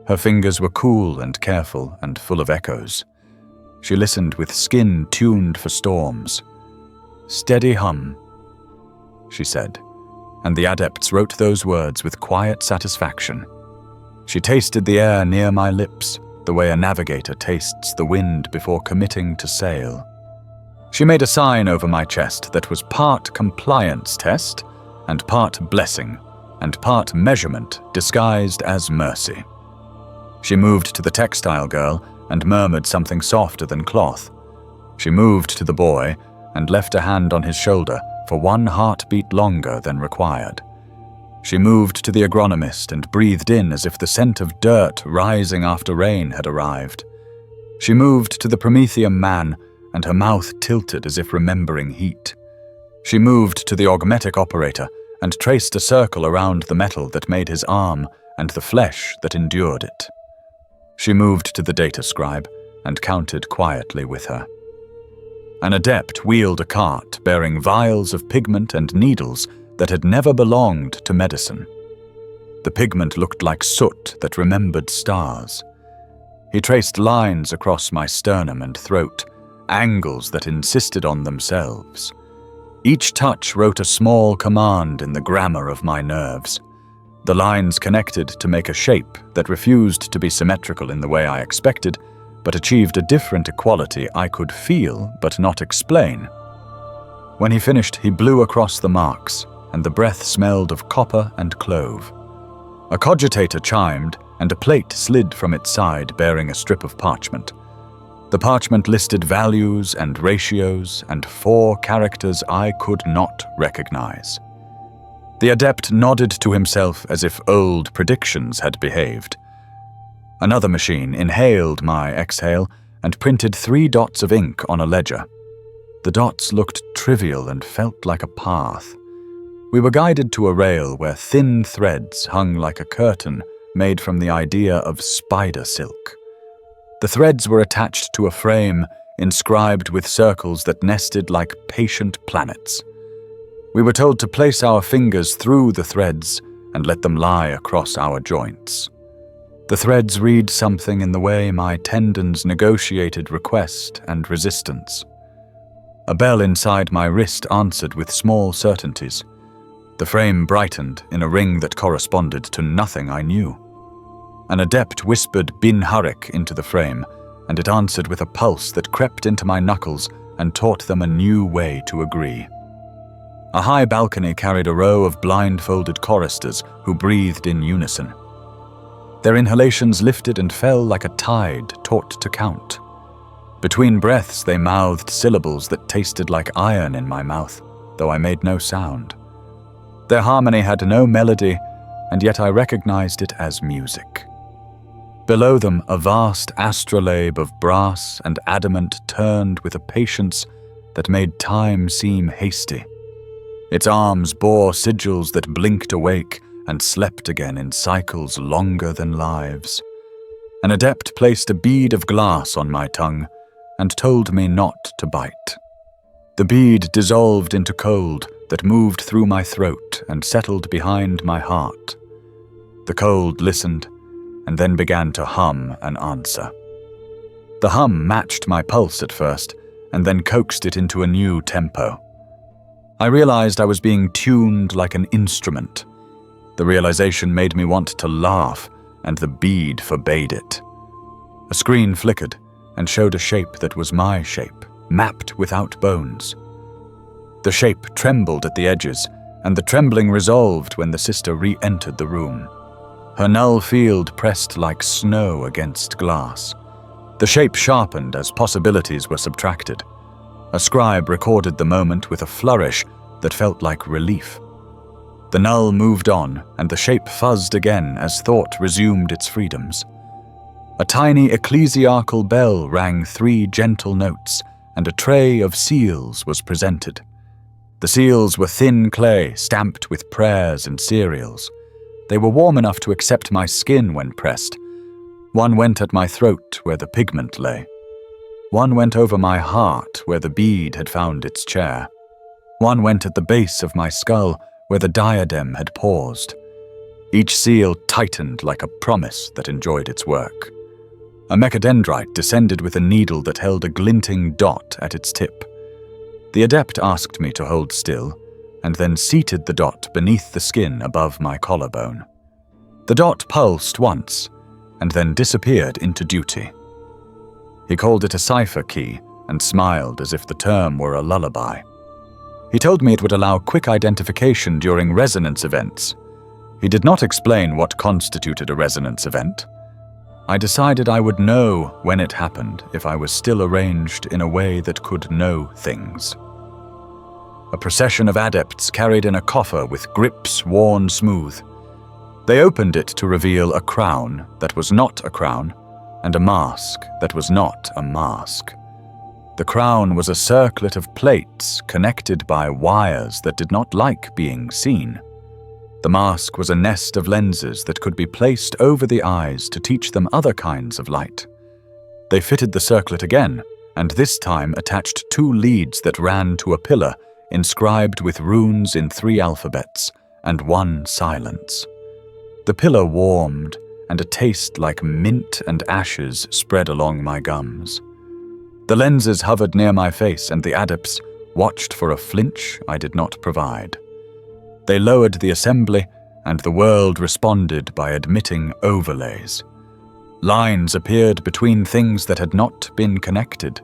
Her fingers were cool and careful and full of echoes. She listened with skin tuned for storms. "Steady hum," she said, and the adepts wrote those words with quiet satisfaction. She tasted the air near my lips, the way a navigator tastes the wind before committing to sail. She made a sign over my chest that was part compliance test and part blessing and part measurement disguised as mercy. She moved to the textile girl and murmured something softer than cloth. She moved to the boy and left a hand on his shoulder for one heartbeat longer than required. She moved to the agronomist and breathed in as if the scent of dirt rising after rain had arrived. She moved to the Promethean man, and her mouth tilted as if remembering heat. She moved to the augmetic operator and traced a circle around the metal that made his arm and the flesh that endured it. She moved to the data scribe and counted quietly with her. An adept wheeled a cart bearing vials of pigment and needles that had never belonged to medicine. The pigment looked like soot that remembered stars. He traced lines across my sternum and throat, angles that insisted on themselves. Each touch wrote a small command in the grammar of my nerves. The lines connected to make a shape that refused to be symmetrical in the way I expected, but achieved a different equality I could feel but not explain. When he finished, he blew across the marks, and the breath smelled of copper and clove. A cogitator chimed, and a plate slid from its side bearing a strip of parchment. The parchment listed values and ratios and 4 characters I could not recognize. The adept nodded to himself as if old predictions had behaved. Another machine inhaled my exhale and printed 3 dots of ink on a ledger. The dots looked trivial and felt like a path. We were guided to a rail where thin threads hung like a curtain made from the idea of spider silk. The threads were attached to a frame inscribed with circles that nested like patient planets. We were told to place our fingers through the threads and let them lie across our joints. The threads read something in the way my tendons negotiated request and resistance. A bell inside my wrist answered with small certainties. The frame brightened in a ring that corresponded to nothing I knew. An adept whispered Bin Harik into the frame, and it answered with a pulse that crept into my knuckles and taught them a new way to agree. A high balcony carried a row of blindfolded choristers who breathed in unison. Their inhalations lifted and fell like a tide taught to count. Between breaths they mouthed syllables that tasted like iron in my mouth, though I made no sound. Their harmony had no melody, and yet I recognized it as music. Below them, a vast astrolabe of brass and adamant turned with a patience that made time seem hasty. Its arms bore sigils that blinked awake and slept again in cycles longer than lives. An adept placed a bead of glass on my tongue and told me not to bite. The bead dissolved into cold that moved through my throat and settled behind my heart. The cold listened and then began to hum an answer. The hum matched my pulse at first and then coaxed it into a new tempo. I realized I was being tuned like an instrument. The realization made me want to laugh, and the bead forbade it. A screen flickered and showed a shape that was my shape, mapped without bones. The shape trembled at the edges, and the trembling resolved when the sister re-entered the room. Her null field pressed like snow against glass. The shape sharpened as possibilities were subtracted. A scribe recorded the moment with a flourish that felt like relief. The null moved on, and the shape fuzzed again as thought resumed its freedoms. A tiny ecclesiarchal bell rang 3 gentle notes, and a tray of seals was presented. The seals were thin clay, stamped with prayers and cereals. They were warm enough to accept my skin when pressed. One went at my throat, where the pigment lay. One went over my heart, where the bead had found its chair. One went at the base of my skull, where the diadem had paused. Each seal tightened like a promise that enjoyed its work. A mechadendrite descended with a needle that held a glinting dot at its tip. The adept asked me to hold still, and then seated the dot beneath the skin above my collarbone. The dot pulsed once, and then disappeared into duty. He called it a cipher key, and smiled as if the term were a lullaby. He told me it would allow quick identification during resonance events. He did not explain what constituted a resonance event. I decided I would know when it happened if I was still arranged in a way that could know things. A procession of adepts carried in a coffer with grips worn smooth. They opened it to reveal a crown that was not a crown, and a mask that was not a mask. The crown was a circlet of plates connected by wires that did not like being seen. The mask was a nest of lenses that could be placed over the eyes to teach them other kinds of light. They fitted the circlet again, and this time attached 2 leads that ran to a pillar inscribed with runes in 3 alphabets and 1 silence. The pillar warmed, and a taste like mint and ashes spread along my gums. The lenses hovered near my face, and the adepts watched for a flinch I did not provide. They lowered the assembly, and the world responded by admitting overlays. Lines appeared between things that had not been connected.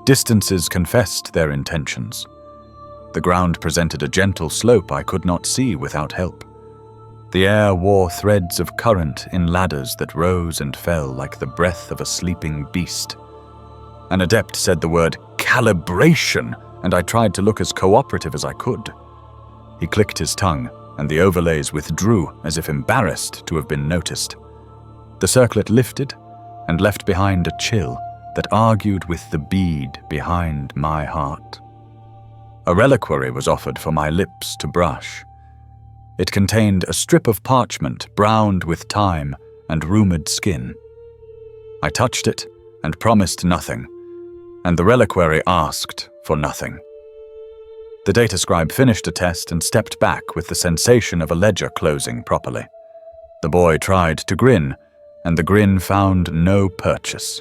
Distances confessed their intentions. The ground presented a gentle slope I could not see without help. The air wore threads of current in ladders that rose and fell like the breath of a sleeping beast. An adept said the word calibration, and I tried to look as cooperative as I could. He clicked his tongue, and the overlays withdrew as if embarrassed to have been noticed. The circlet lifted and left behind a chill that argued with the bead behind my heart. A reliquary was offered for my lips to brush. It contained a strip of parchment browned with time and rumored skin. I touched it and promised nothing, and the reliquary asked for nothing. The data scribe finished a test and stepped back with the sensation of a ledger closing properly. The boy tried to grin, and the grin found no purchase.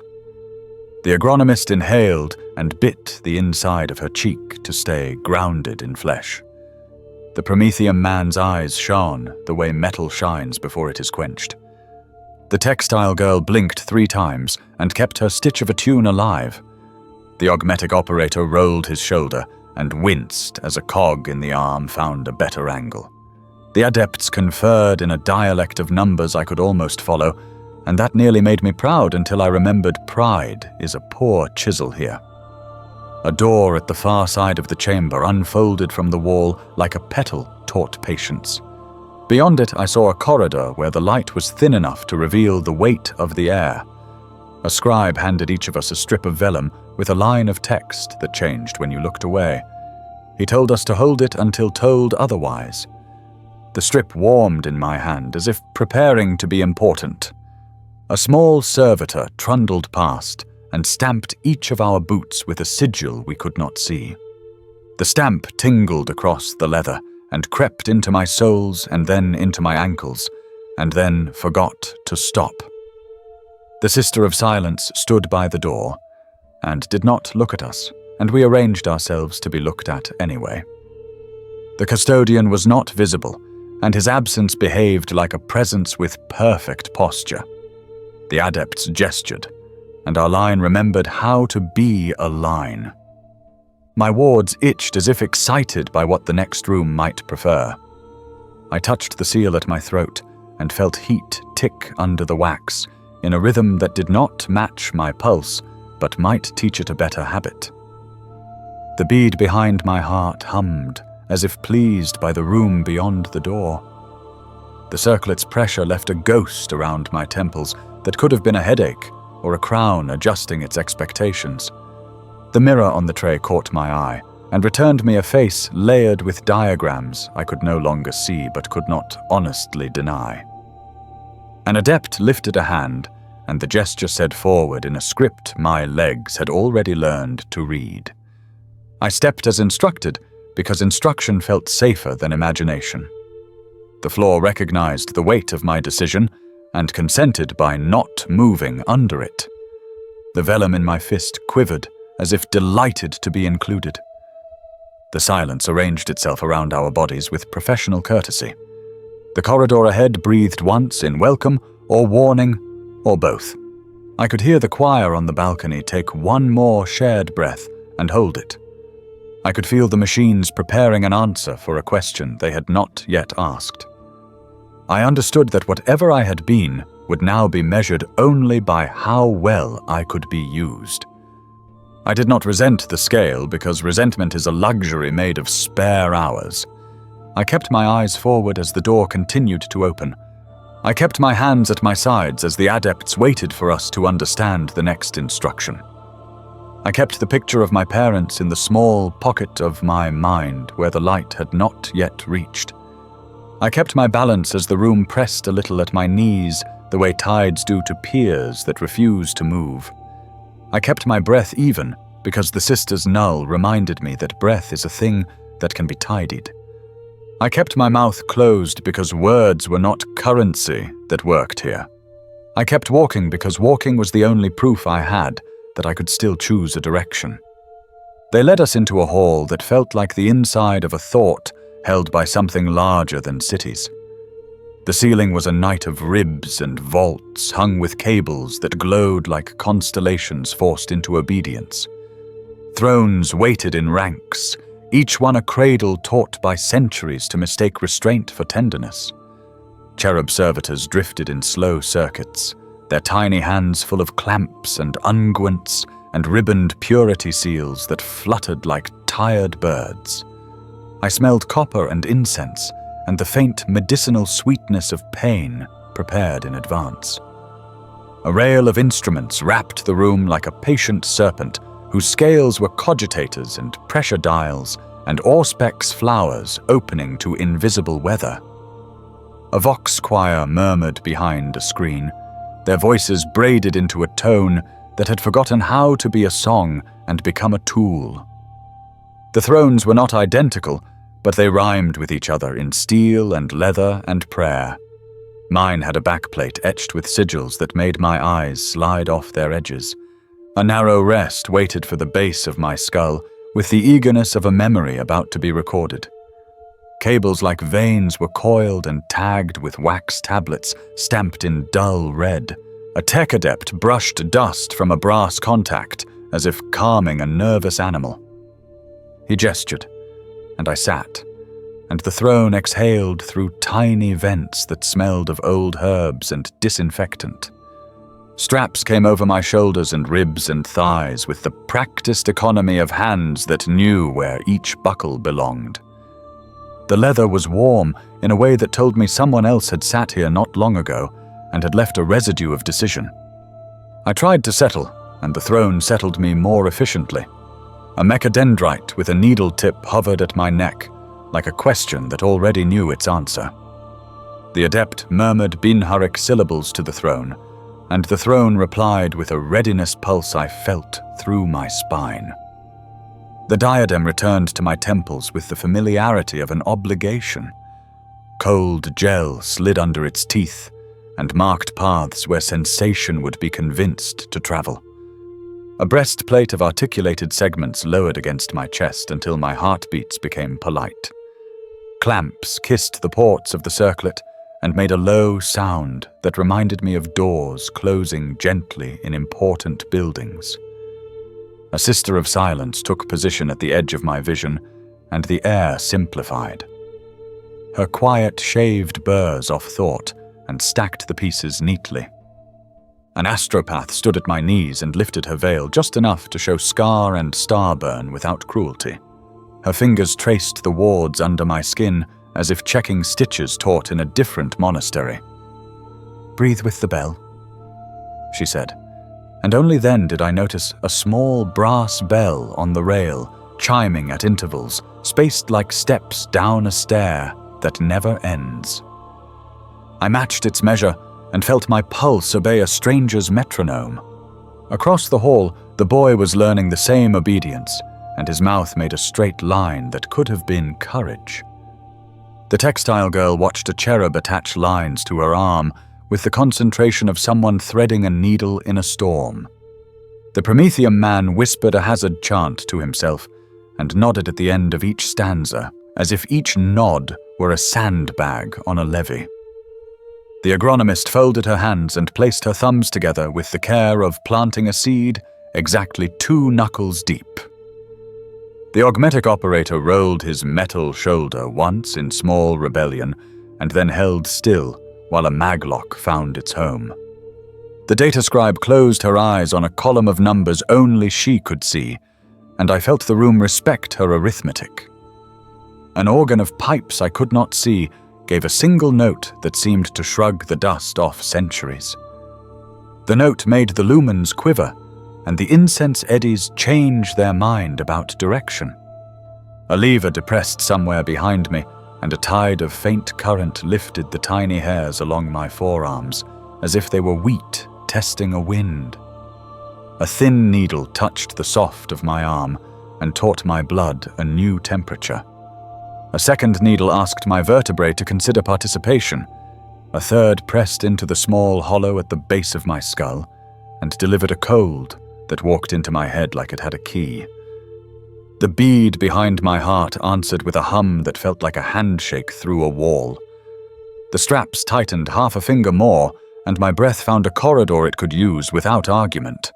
The agronomist inhaled and bit the inside of her cheek to stay grounded in flesh. The Promethean man's eyes shone the way metal shines before it is quenched. The textile girl blinked 3 times and kept her stitch of a tune alive. The augmetic operator rolled his shoulder and winced as a cog in the arm found a better angle. The adepts conferred in a dialect of numbers I could almost follow, and that nearly made me proud until I remembered pride is a poor chisel here. A door at the far side of the chamber unfolded from the wall like a petal taught patience. Beyond it, I saw a corridor where the light was thin enough to reveal the weight of the air. A scribe handed each of us a strip of vellum with a line of text that changed when you looked away. He told us to hold it until told otherwise. The strip warmed in my hand as if preparing to be important. A small servitor trundled past and stamped each of our boots with a sigil we could not see. The stamp tingled across the leather and crept into my soles and then into my ankles, and then forgot to stop. The Sister of Silence stood by the door and did not look at us, and we arranged ourselves to be looked at anyway. The custodian was not visible, and his absence behaved like a presence with perfect posture. The adepts gestured, and our line remembered how to be a line. My wards itched as if excited by what the next room might prefer. I touched the seal at my throat and felt heat tick under the wax in a rhythm that did not match my pulse, but might teach it a better habit. The bead behind my heart hummed, as if pleased by the room beyond the door. The circlet's pressure left a ghost around my temples that could have been a headache or a crown adjusting its expectations. The mirror on the tray caught my eye and returned me a face layered with diagrams I could no longer see but could not honestly deny. An adept lifted a hand, and the gesture said forward in a script my legs had already learned to read. I stepped as instructed because instruction felt safer than imagination. The floor recognized the weight of my decision and consented by not moving under it. The vellum in my fist quivered as if delighted to be included. The silence arranged itself around our bodies with professional courtesy. The corridor ahead breathed once in welcome or warning, or both. I could hear the choir on the balcony take one more shared breath and hold it. I could feel the machines preparing an answer for a question they had not yet asked. I understood that whatever I had been would now be measured only by how well I could be used. I did not resent the scale because resentment is a luxury made of spare hours. I kept my eyes forward as the door continued to open. I kept my hands at my sides as the adepts waited for us to understand the next instruction. I kept the picture of my parents in the small pocket of my mind where the light had not yet reached. I kept my balance as the room pressed a little at my knees the way tides do to piers that refuse to move. I kept my breath even because the sister's null reminded me that breath is a thing that can be tidied. I kept my mouth closed because words were not currency that worked here. I kept walking because walking was the only proof I had that I could still choose a direction. They led us into a hall that felt like the inside of a thought held by something larger than cities. The ceiling was a night of ribs and vaults hung with cables that glowed like constellations forced into obedience. Thrones waited in ranks, each one a cradle taught by centuries to mistake restraint for tenderness. Cherub servitors drifted in slow circuits, their tiny hands full of clamps and unguents and ribboned purity seals that fluttered like tired birds. I smelled copper and incense and the faint medicinal sweetness of pain prepared in advance. A rail of instruments wrapped the room like a patient serpent whose scales were cogitators and pressure dials and auspex flowers opening to invisible weather. A vox choir murmured behind a screen, their voices braided into a tone that had forgotten how to be a song and become a tool. The thrones were not identical, but they rhymed with each other in steel and leather and prayer. Mine had a backplate etched with sigils that made my eyes slide off their edges. A narrow rest waited for the base of my skull, with the eagerness of a memory about to be recorded. Cables like veins were coiled and tagged with wax tablets stamped in dull red. A tech adept brushed dust from a brass contact, as if calming a nervous animal. He gestured, and I sat, and the throne exhaled through tiny vents that smelled of old herbs and disinfectant. Straps came over my shoulders and ribs and thighs with the practiced economy of hands that knew where each buckle belonged. The leather was warm in a way that told me someone else had sat here not long ago and had left a residue of decision. I tried to settle, and the throne settled me more efficiently. A mechadendrite with a needle tip hovered at my neck, like a question that already knew its answer. The adept murmured Binharic syllables to the throne, and the throne replied with a readiness pulse I felt through my spine. The diadem returned to my temples with the familiarity of an obligation. Cold gel slid under its teeth and marked paths where sensation would be convinced to travel. A breastplate of articulated segments lowered against my chest until my heartbeats became polite. Clamps kissed the ports of the circlet and made a low sound that reminded me of doors closing gently in important buildings. A sister of silence took position at the edge of my vision, and the air simplified. Her quiet shaved burrs off thought and stacked the pieces neatly. An astropath stood at my knees and lifted her veil just enough to show scar and starburn without cruelty. Her fingers traced the wards under my skin as if checking stitches taught in a different monastery. "Breathe with the bell," she said, and only then did I notice a small brass bell on the rail, chiming at intervals, spaced like steps down a stair that never ends. I matched its measure and felt my pulse obey a stranger's metronome. Across the hall, the boy was learning the same obedience, and his mouth made a straight line that could have been courage. The textile girl watched a cherub attach lines to her arm with the concentration of someone threading a needle in a storm. The Promethean man whispered a hazard chant to himself and nodded at the end of each stanza, as if each nod were a sandbag on a levee. The agronomist folded her hands and placed her thumbs together with the care of planting a seed exactly 2 knuckles deep. The augmetic operator rolled his metal shoulder once in small rebellion and then held still while a maglock found its home. The data scribe closed her eyes on a column of numbers only she could see, and I felt the room respect her arithmetic. An organ of pipes I could not see gave a single note that seemed to shrug the dust off centuries. The note made the lumens quiver, and the incense eddies change their mind about direction. A lever depressed somewhere behind me, and a tide of faint current lifted the tiny hairs along my forearms, as if they were wheat testing a wind. A thin needle touched the soft of my arm and taught my blood a new temperature. A second needle asked my vertebrae to consider participation. A third pressed into the small hollow at the base of my skull and delivered a cold that walked into my head like it had a key. The bead behind my heart answered with a hum that felt like a handshake through a wall. The straps tightened half a finger more, and my breath found a corridor it could use without argument.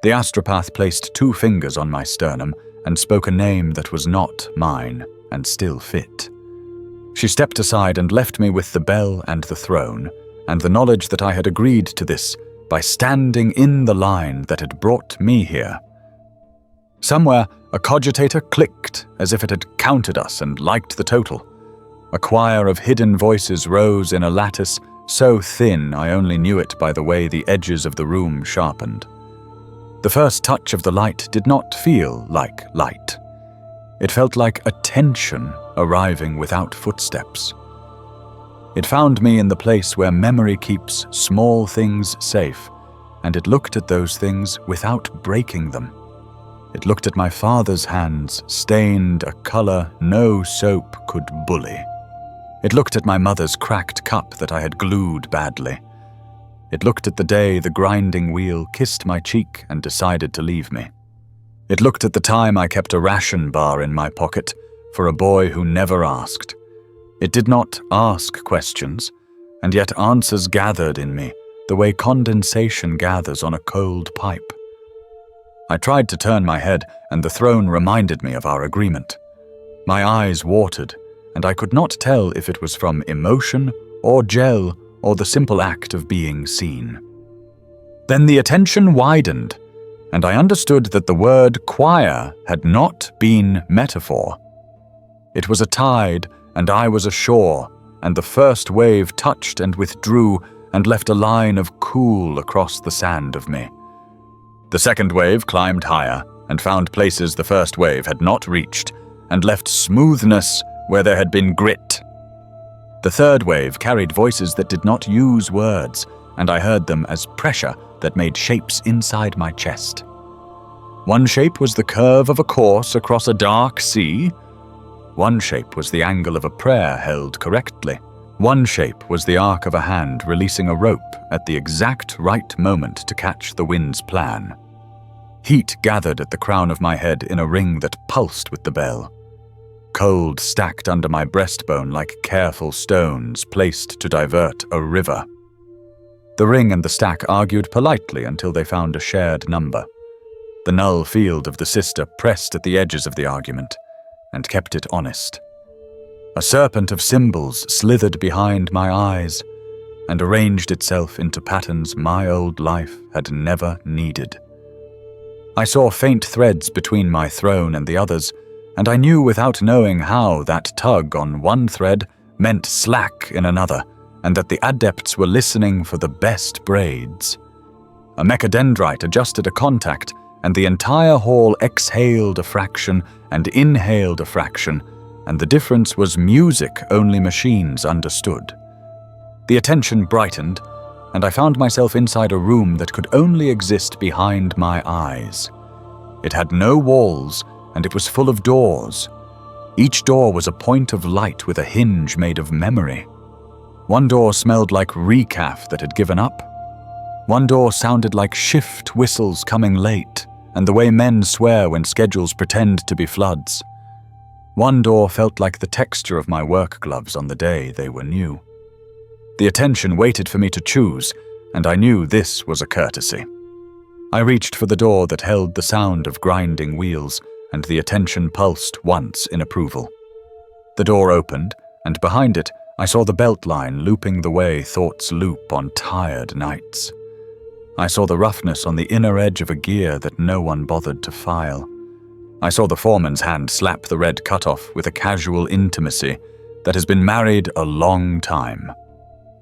The astropath placed 2 fingers on my sternum and spoke a name that was not mine and still fit. She stepped aside and left me with the bell and the throne, and the knowledge that I had agreed to this by standing in the line that had brought me here. Somewhere, a cogitator clicked as if it had counted us and liked the total. A choir of hidden voices rose in a lattice so thin I only knew it by the way the edges of the room sharpened. The first touch of the light did not feel like light. It felt like attention arriving without footsteps. It found me in the place where memory keeps small things safe, and it looked at those things without breaking them. It looked at my father's hands, stained a color no soap could bully. It looked at my mother's cracked cup that I had glued badly. It looked at the day the grinding wheel kissed my cheek and decided to leave me. It looked at the time I kept a ration bar in my pocket for a boy who never asked. It did not ask questions, and yet answers gathered in me the way condensation gathers on a cold pipe. I tried to turn my head, and the throne reminded me of our agreement. My eyes watered, and I could not tell if it was from emotion or gel or the simple act of being seen. Then the attention widened, and I understood that the word choir had not been metaphor. It was a tide, and I was ashore, and the first wave touched and withdrew and left a line of cool across the sand of me. The second wave climbed higher and found places the first wave had not reached, and left smoothness where there had been grit. The third wave carried voices that did not use words, and I heard them as pressure that made shapes inside my chest. One shape was the curve of a course across a dark sea. One shape was the angle of a prayer held correctly. One shape was the arc of a hand releasing a rope at the exact right moment to catch the wind's plan. Heat gathered at the crown of my head in a ring that pulsed with the bell. Cold stacked under my breastbone like careful stones placed to divert a river. The ring and the stack argued politely until they found a shared number. The null field of the sister pressed at the edges of the argument and kept it honest. A serpent of symbols slithered behind my eyes and arranged itself into patterns my old life had never needed. I saw faint threads between my throne and the others, and I knew without knowing how that tug on one thread meant slack in another, and that the adepts were listening for the best braids. A mechadendrite adjusted a contact, and the entire hall exhaled a fraction and inhaled a fraction, and the difference was music only machines understood. The attention brightened, and I found myself inside a room that could only exist behind my eyes. It had no walls, and it was full of doors. Each door was a point of light with a hinge made of memory. One door smelled like recaf that had given up. One door sounded like shift whistles coming late, and the way men swear when schedules pretend to be floods. One door felt like the texture of my work gloves on the day they were new. The attention waited for me to choose, and I knew this was a courtesy. I reached for the door that held the sound of grinding wheels, and the attention pulsed once in approval. The door opened, and behind it I saw the belt line looping the way thoughts loop on tired nights. I saw the roughness on the inner edge of a gear that no one bothered to file. I saw the foreman's hand slap the red cutoff with a casual intimacy that has been married a long time.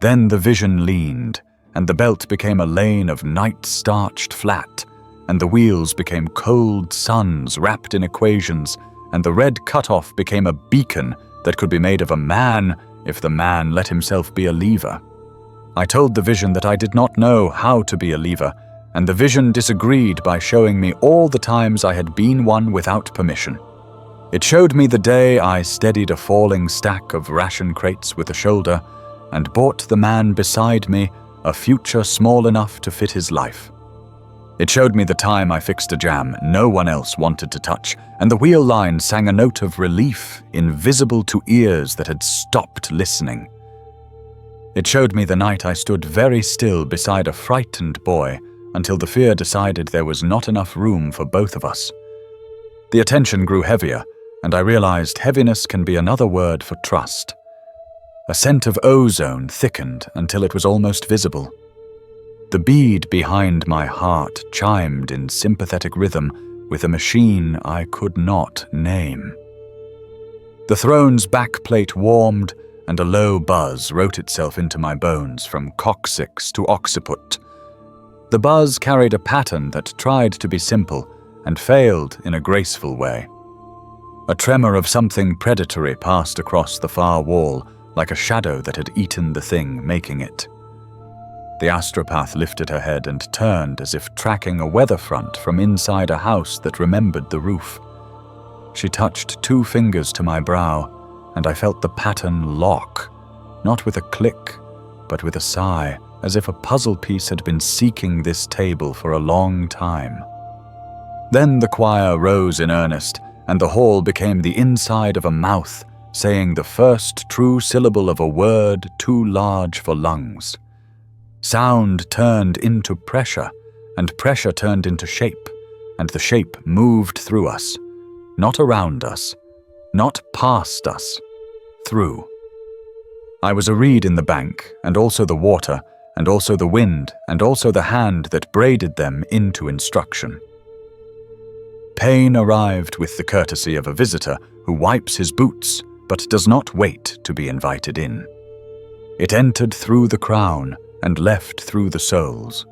Then the vision leaned, and the belt became a lane of night-starched flat, and the wheels became cold suns wrapped in equations, and the red cutoff became a beacon that could be made of a man if the man let himself be a lever. I told the vision that I did not know how to be a lever, and the vision disagreed by showing me all the times I had been one without permission. It showed me the day I steadied a falling stack of ration crates with a shoulder and bought the man beside me a future small enough to fit his life. It showed me the time I fixed a jam no one else wanted to touch, and the wheel line sang a note of relief invisible to ears that had stopped listening. It showed me the night I stood very still beside a frightened boy until the fear decided there was not enough room for both of us. The attention grew heavier, and I realized heaviness can be another word for trust. A scent of ozone thickened until it was almost visible. The bead behind my heart chimed in sympathetic rhythm with a machine I could not name. The throne's backplate warmed, and a low buzz wrote itself into my bones from coccyx to occiput. The buzz carried a pattern that tried to be simple and failed in a graceful way. A tremor of something predatory passed across the far wall, like a shadow that had eaten the thing making it. The astropath lifted her head and turned as if tracking a weather front from inside a house that remembered the roof. She touched 2 fingers to my brow, and I felt the pattern lock, not with a click, but with a sigh, as if a puzzle piece had been seeking this table for a long time. Then the choir rose in earnest, and the hall became the inside of a mouth, saying the first true syllable of a word too large for lungs. Sound turned into pressure, and pressure turned into shape, and the shape moved through us, not around us, not past us, through. I was a reed in the bank, and also the water, and also the wind, and also the hand that braided them into instruction. Pain arrived with the courtesy of a visitor who wipes his boots, but does not wait to be invited in. It entered through the crown, and left through the soles,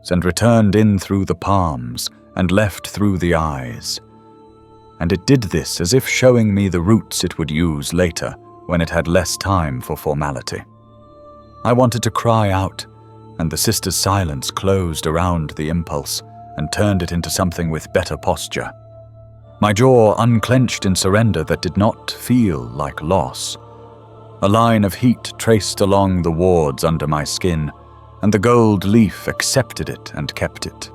and returned in through the palms, and left through the eyes. And it did this as if showing me the routes it would use later, when it had less time for formality. I wanted to cry out, and the sister's silence closed around the impulse, and turned it into something with better posture. My jaw unclenched in surrender that did not feel like loss. A line of heat traced along the wards under my skin, and the gold leaf accepted it and kept it.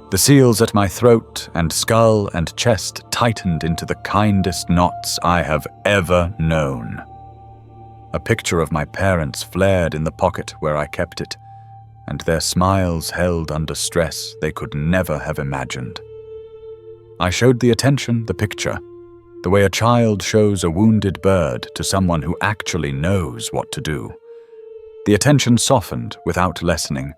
The seals at my throat and skull and chest tightened into the kindest knots I have ever known. A picture of my parents flared in the pocket where I kept it, and their smiles held under stress they could never have imagined. I showed the attention the picture, the way a child shows a wounded bird to someone who actually knows what to do. The attention softened without lessening,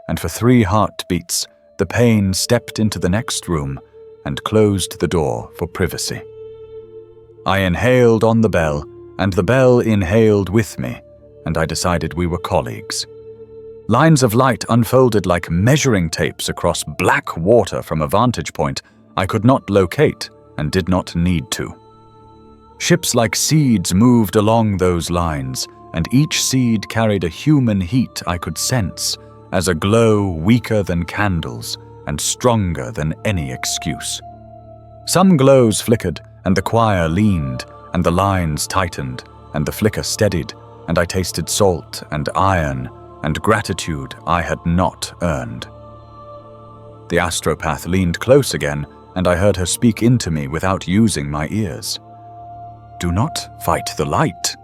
and for 3 heartbeats, the pain stepped into the next room and closed the door for privacy. I inhaled on the bell, and the bell inhaled with me, and I decided we were colleagues. Lines of light unfolded like measuring tapes across black water from a vantage point I could not locate and did not need to. Ships like seeds moved along those lines, and each seed carried a human heat I could sense, as a glow weaker than candles and stronger than any excuse. Some glows flickered, and the choir leaned, and the lines tightened, and the flicker steadied, and I tasted salt and iron and gratitude I had not earned. The astropath leaned close again, and I heard her speak into me without using my ears. "Do not fight the light.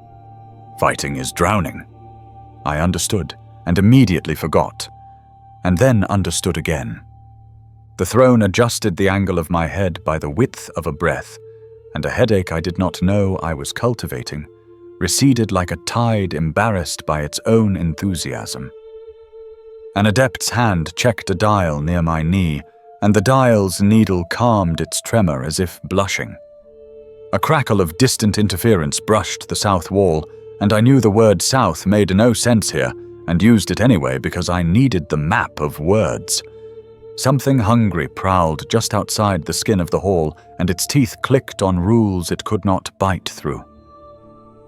Fighting is drowning." I understood, and immediately forgot, and then understood again. The throne adjusted the angle of my head by the width of a breath, and a headache I did not know I was cultivating receded like a tide embarrassed by its own enthusiasm. An adept's hand checked a dial near my knee, and the dial's needle calmed its tremor as if blushing. A crackle of distant interference brushed the south wall, and I knew the word south made no sense here, and used it anyway because I needed the map of words. Something hungry prowled just outside the skin of the hall, and its teeth clicked on rules it could not bite through.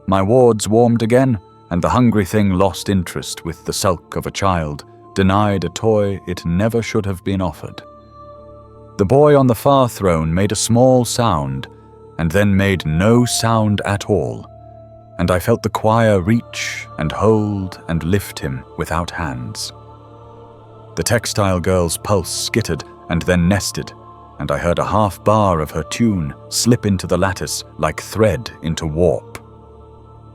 My wards warmed again, and the hungry thing lost interest with the sulk of a child, denied a toy it never should have been offered. The boy on the far throne made a small sound, and then made no sound at all, and I felt the choir reach and hold and lift him without hands. The textile girl's pulse skittered and then nested, and I heard a half bar of her tune slip into the lattice like thread into warp.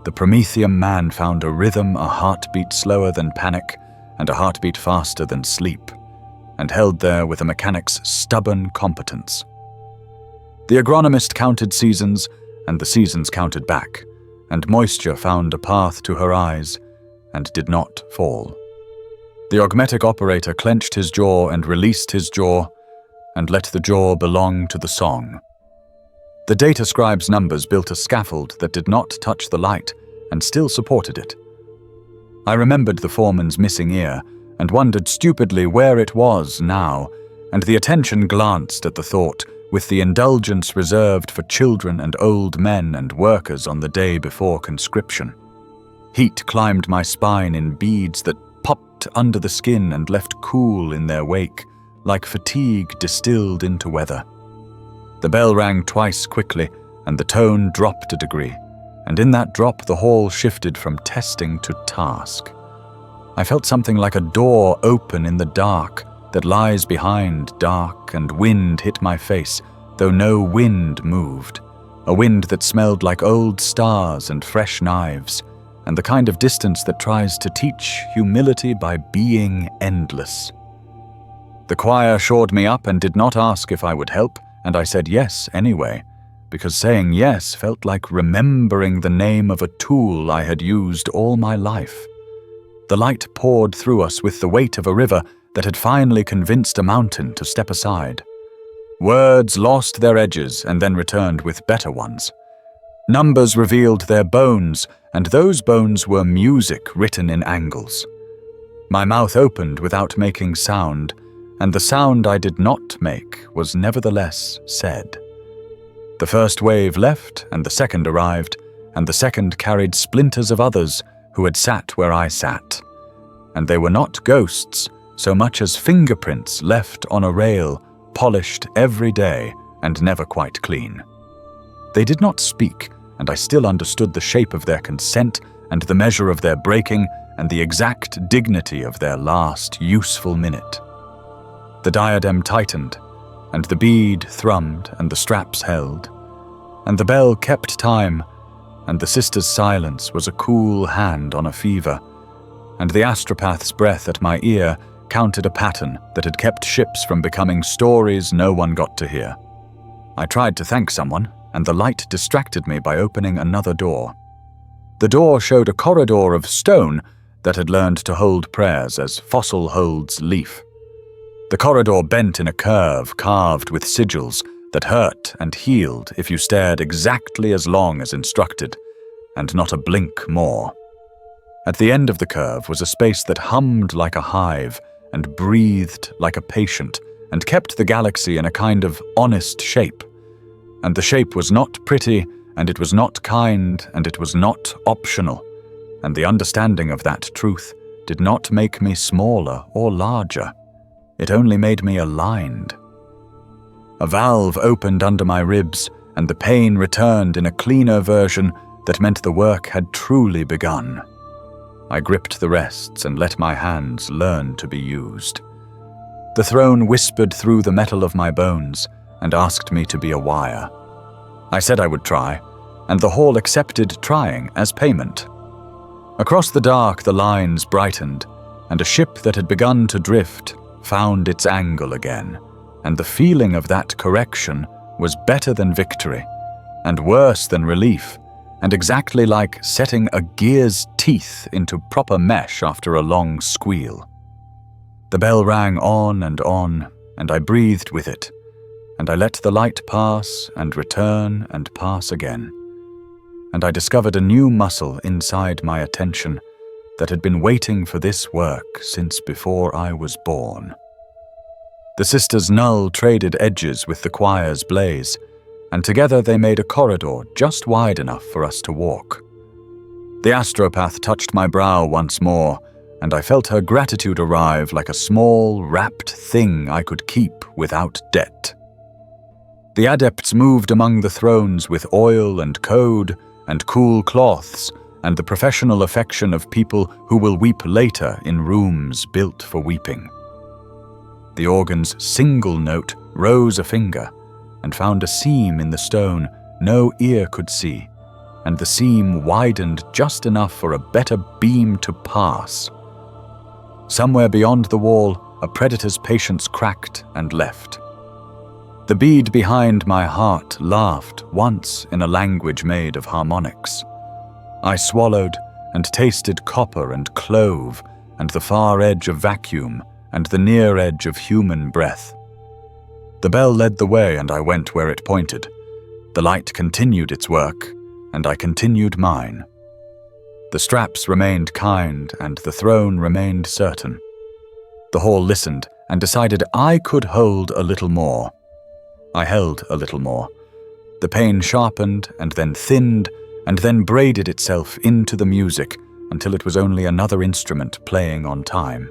The Promethean man found a rhythm, a heartbeat slower than panic, and a heartbeat faster than sleep, and held there with a mechanic's stubborn competence. The agronomist counted seasons, and the seasons counted back, and moisture found a path to her eyes, and did not fall. The augmetic operator clenched his jaw and released his jaw, and let the jaw belong to the song. The data scribe's numbers built a scaffold that did not touch the light, and still supported it. I remembered the foreman's missing ear, and wondered stupidly where it was now, and the attention glanced at the thought, with the indulgence reserved for children and old men and workers on the day before conscription. Heat climbed my spine in beads that popped under the skin and left cool in their wake, like fatigue distilled into weather. The bell rang twice quickly, and the tone dropped a degree, and in that drop the hall shifted from testing to task. I felt something like a door open in the dark that lies behind dark, and wind hit my face, though no wind moved, a wind that smelled like old stars and fresh knives, and the kind of distance that tries to teach humility by being endless. The choir shored me up and did not ask if I would help, and I said yes anyway, because saying yes felt like remembering the name of a tool I had used all my life. The light poured through us with the weight of a river that had finally convinced a mountain to step aside. Words lost their edges and then returned with better ones. Numbers revealed their bones, and those bones were music written in angles. My mouth opened without making sound, and the sound I did not make was nevertheless said. The first wave left, and the second arrived, and the second carried splinters of others who had sat where I sat. And they were not ghosts, so much as fingerprints left on a rail, polished every day and never quite clean. They did not speak, and I still understood the shape of their consent and the measure of their breaking and the exact dignity of their last useful minute. The diadem tightened, and the bead thrummed and the straps held, and the bell kept time, and the sister's silence was a cool hand on a fever, and the astropath's breath at my ear counted a pattern that had kept ships from becoming stories no one got to hear. I tried to thank someone, and the light distracted me by opening another door. The door showed a corridor of stone that had learned to hold prayers as fossil holds leaf. The corridor bent in a curve carved with sigils that hurt and healed if you stared exactly as long as instructed, and not a blink more. At the end of the curve was a space that hummed like a hive and breathed like a patient and kept the galaxy in a kind of honest shape. And the shape was not pretty, and it was not kind, and it was not optional, and the understanding of that truth did not make me smaller or larger. It only made me aligned. A valve opened under my ribs, and the pain returned in a cleaner version that meant the work had truly begun. I gripped the rests and let my hands learn to be used. The throne whispered through the metal of my bones and asked me to be a wire. I said I would try, and the hall accepted trying as payment. Across the dark the lines brightened, and a ship that had begun to drift found its angle again, and the feeling of that correction was better than victory, and worse than relief, and exactly like setting a gear's teeth into proper mesh after a long squeal. The bell rang on, and I breathed with it, and I let the light pass and return and pass again, and I discovered a new muscle inside my attention that had been waiting for this work since before I was born. The sisters Null traded edges with the choir's blaze, and together they made a corridor just wide enough for us to walk. The astropath touched my brow once more, and I felt her gratitude arrive like a small, wrapped thing I could keep without debt. The adepts moved among the thrones with oil and code and cool cloths and the professional affection of people who will weep later in rooms built for weeping. The organ's single note rose a finger and found a seam in the stone no ear could see, and the seam widened just enough for a better beam to pass. Somewhere beyond the wall, a predator's patience cracked and left. The bead behind my heart laughed once in a language made of harmonics. I swallowed and tasted copper and clove and the far edge of vacuum and the near edge of human breath. The bell led the way and I went where it pointed. The light continued its work, and I continued mine. The straps remained kind and the throne remained certain. The hall listened and decided I could hold a little more. I held a little more. The pain sharpened and then thinned and then braided itself into the music until it was only another instrument playing on time.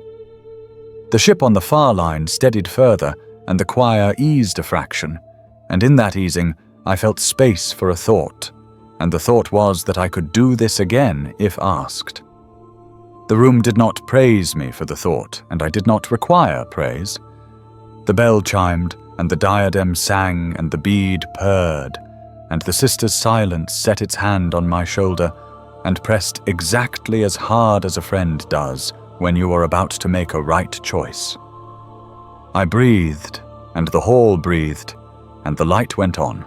The ship on the far line steadied further and the choir eased a fraction, and in that easing I felt space for a thought, and the thought was that I could do this again if asked. The room did not praise me for the thought, and I did not require praise. The bell chimed, and the diadem sang, and the bead purred, and the sister's silence set its hand on my shoulder and pressed exactly as hard as a friend does when you are about to make a right choice. I breathed, and the hall breathed, and the light went on.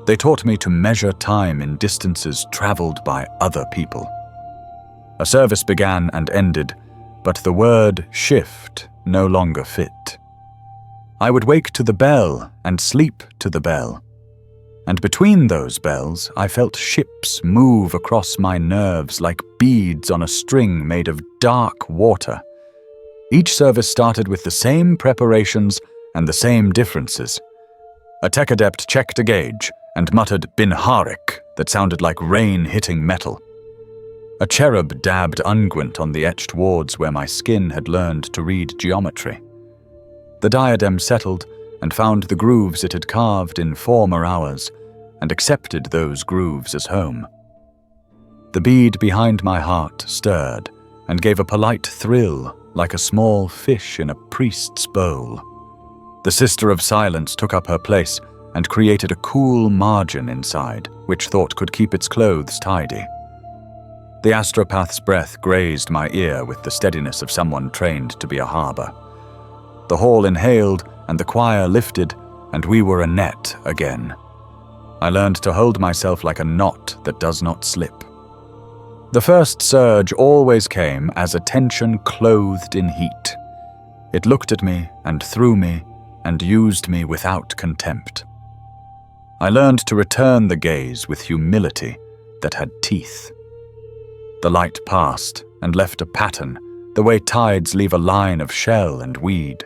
They taught me to measure time in distances traveled by other people. A service began and ended, but the word shift no longer fit. I would wake to the bell and sleep to the bell. And between those bells, I felt ships move across my nerves like beads on a string made of dark water. Each service started with the same preparations and the same differences. A tech adept checked a gauge and muttered bin harik that sounded like rain hitting metal. A cherub dabbed unguent on the etched wards where my skin had learned to read geometry. The diadem settled and found the grooves it had carved in former hours, and accepted those grooves as home. The bead behind my heart stirred and gave a polite thrill like a small fish in a priest's bowl. The Sister of Silence took up her place and created a cool margin inside, which thought could keep its clothes tidy. The astropath's breath grazed my ear with the steadiness of someone trained to be a harbor. The hall inhaled and the choir lifted, and we were a net again. I learned to hold myself like a knot that does not slip. The first surge always came as attention clothed in heat. It looked at me and through me and used me without contempt. I learned to return the gaze with humility that had teeth. The light passed and left a pattern, the way tides leave a line of shell and weed.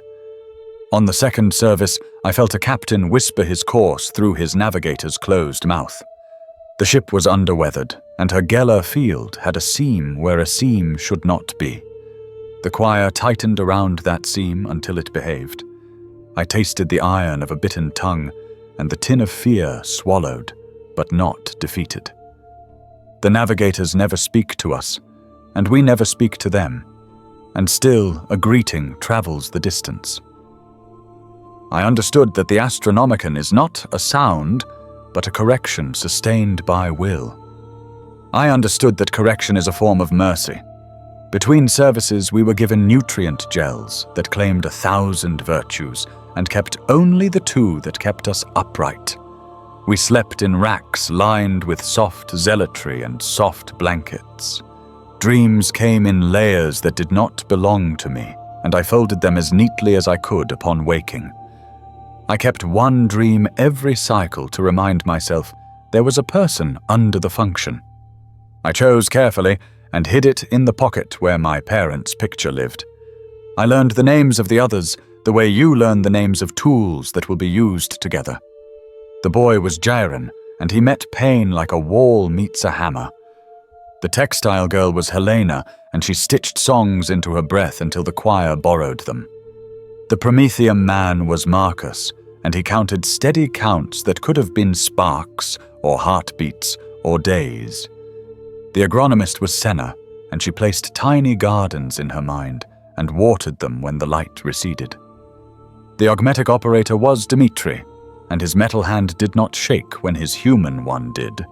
On the second service, I felt a captain whisper his course through his navigator's closed mouth. The ship was underweathered, and her Geller field had a seam where a seam should not be. The choir tightened around that seam until it behaved. I tasted the iron of a bitten tongue, and the tin of fear swallowed, but not defeated. The navigators never speak to us, and we never speak to them, and still a greeting travels the distance. I understood that the Astronomicon is not a sound, but a correction sustained by will. I understood that correction is a form of mercy. Between services, we were given nutrient gels that claimed 1,000 virtues and kept only the 2 that kept us upright. We slept in racks lined with soft zealotry and soft blankets. Dreams came in layers that did not belong to me, and I folded them as neatly as I could upon waking. I kept one dream every cycle to remind myself there was a person under the function. I chose carefully and hid it in the pocket where my parents' picture lived. I learned the names of the others the way you learn the names of tools that will be used together. The boy was Jairen, and he met pain like a wall meets a hammer. The textile girl was Helena, and she stitched songs into her breath until the choir borrowed them. The Prometheum man was Marcus, and he counted steady counts that could have been sparks, or heartbeats, or days. The agronomist was Senna, and she placed tiny gardens in her mind, and watered them when the light receded. The augmetic operator was Dimitri, and his metal hand did not shake when his human one did.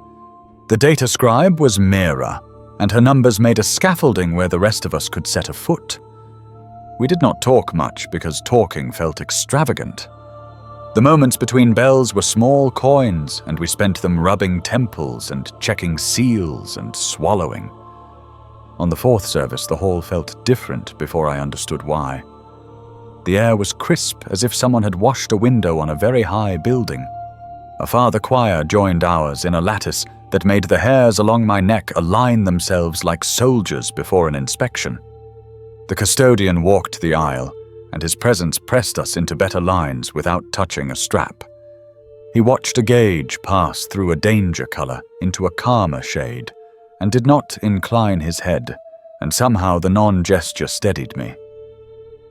The data scribe was Mira, and her numbers made a scaffolding where the rest of us could set a foot. We did not talk much because talking felt extravagant. The moments between bells were small coins, and we spent them rubbing temples and checking seals and swallowing. On the fourth service, the hall felt different before I understood why. The air was crisp, as if someone had washed a window on a very high building. A farther choir joined ours in a lattice that made the hairs along my neck align themselves like soldiers before an inspection. The custodian walked the aisle, and his presence pressed us into better lines without touching a strap. He watched a gauge pass through a danger color into a calmer shade, and did not incline his head, and somehow the non-gesture steadied me.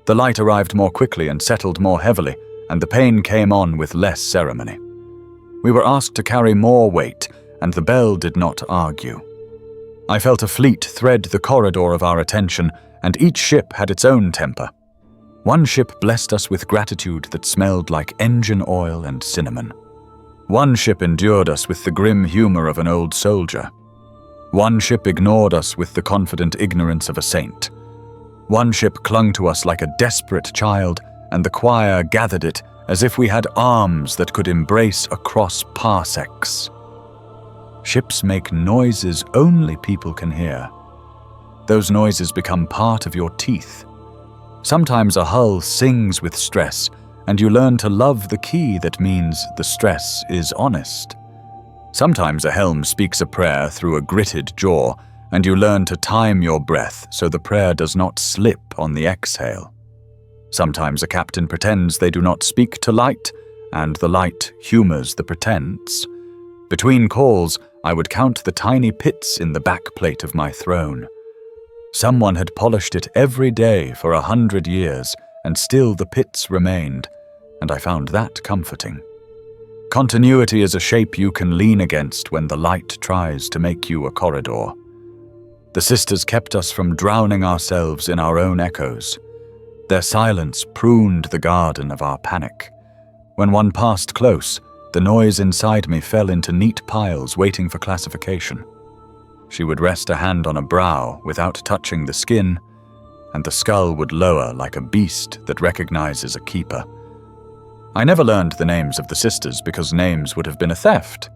The light arrived more quickly and settled more heavily, and the pain came on with less ceremony. We were asked to carry more weight, and the bell did not argue. I felt a fleet thread the corridor of our attention, and each ship had its own temper. One ship blessed us with gratitude that smelled like engine oil and cinnamon. One ship endured us with the grim humor of an old soldier. One ship ignored us with the confident ignorance of a saint. One ship clung to us like a desperate child, and the choir gathered it as if we had arms that could embrace across parsecs. Ships make noises only people can hear. Those noises become part of your teeth. Sometimes a hull sings with stress, and you learn to love the key that means the stress is honest. Sometimes a helm speaks a prayer through a gritted jaw, and you learn to time your breath so the prayer does not slip on the exhale. Sometimes a captain pretends they do not speak to light, and the light humors the pretense. Between calls, I would count the tiny pits in the backplate of my throne. Someone had polished it every day for 100 years, and still the pits remained, and I found that comforting. Continuity is a shape you can lean against when the light tries to make you a corridor. The sisters kept us from drowning ourselves in our own echoes. Their silence pruned the garden of our panic. When one passed close, the noise inside me fell into neat piles waiting for classification. She would rest a hand on a brow without touching the skin, and the skull would lower like a beast that recognizes a keeper. I never learned the names of the sisters because names would have been a theft.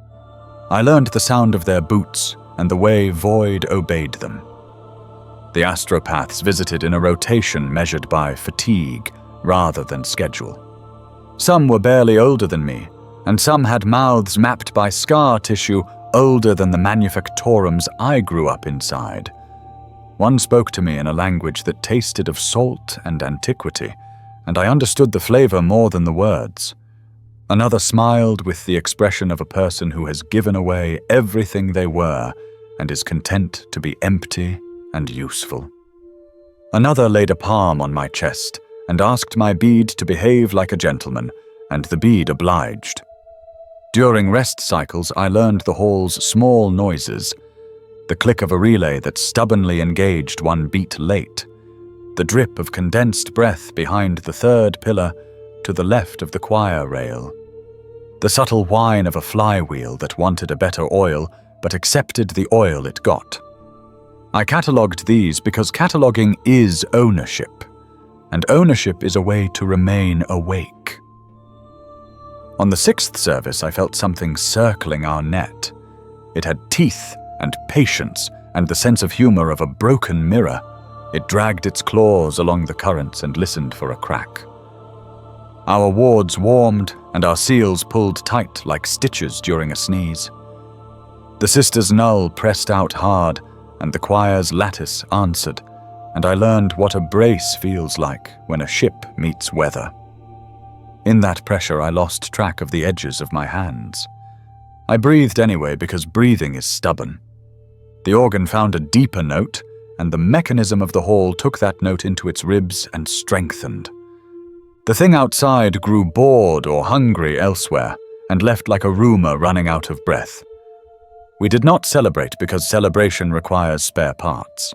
I learned the sound of their boots and the way void obeyed them. The astropaths visited in a rotation measured by fatigue rather than schedule. Some were barely older than me, and some had mouths mapped by scar tissue older than the manufactorums I grew up inside. One spoke to me in a language that tasted of salt and antiquity, and I understood the flavor more than the words. Another smiled with the expression of a person who has given away everything they were and is content to be empty and useful. Another laid a palm on my chest and asked my bead to behave like a gentleman, and the bead obliged. During rest cycles, I learned the hall's small noises, the click of a relay that stubbornly engaged one beat late, the drip of condensed breath behind the third pillar to the left of the choir rail, the subtle whine of a flywheel that wanted a better oil but accepted the oil it got. I catalogued these because cataloging is ownership, and ownership is a way to remain awake. On the sixth service, I felt something circling our net. It had teeth and patience and the sense of humor of a broken mirror. It dragged its claws along the currents and listened for a crack. Our wards warmed and our seals pulled tight like stitches during a sneeze. The sisters' null pressed out hard, and the choir's lattice answered, and I learned what a brace feels like when a ship meets weather. In that pressure, I lost track of the edges of my hands. I breathed anyway because breathing is stubborn. The organ found a deeper note, and the mechanism of the hall took that note into its ribs and strengthened. The thing outside grew bored or hungry elsewhere and left like a rumor running out of breath. We did not celebrate because celebration requires spare parts.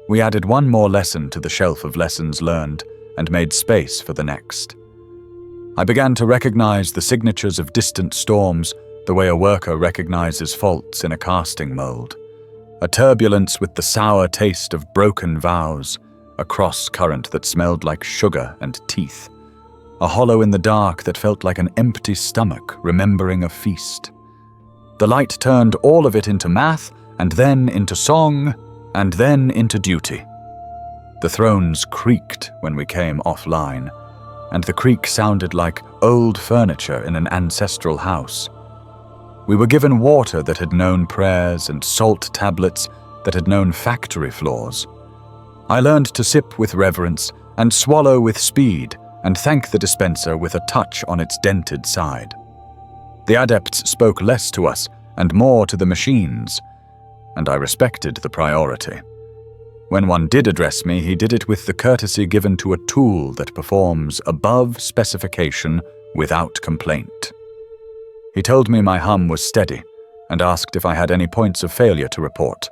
We added one more lesson to the shelf of lessons learned and made space for the next. I began to recognize the signatures of distant storms, the way a worker recognizes faults in a casting mold, a turbulence with the sour taste of broken vows, a cross-current that smelled like sugar and teeth, a hollow in the dark that felt like an empty stomach remembering a feast. The light turned all of it into math, and then into song, and then into duty. The thrones creaked when we came offline, and the creak sounded like old furniture in an ancestral house. We were given water that had known prayers and salt tablets that had known factory floors. I learned to sip with reverence and swallow with speed and thank the dispenser with a touch on its dented side. The adepts spoke less to us and more to the machines, and I respected the priority. When one did address me, he did it with the courtesy given to a tool that performs above specification without complaint. He told me my hum was steady and asked if I had any points of failure to report.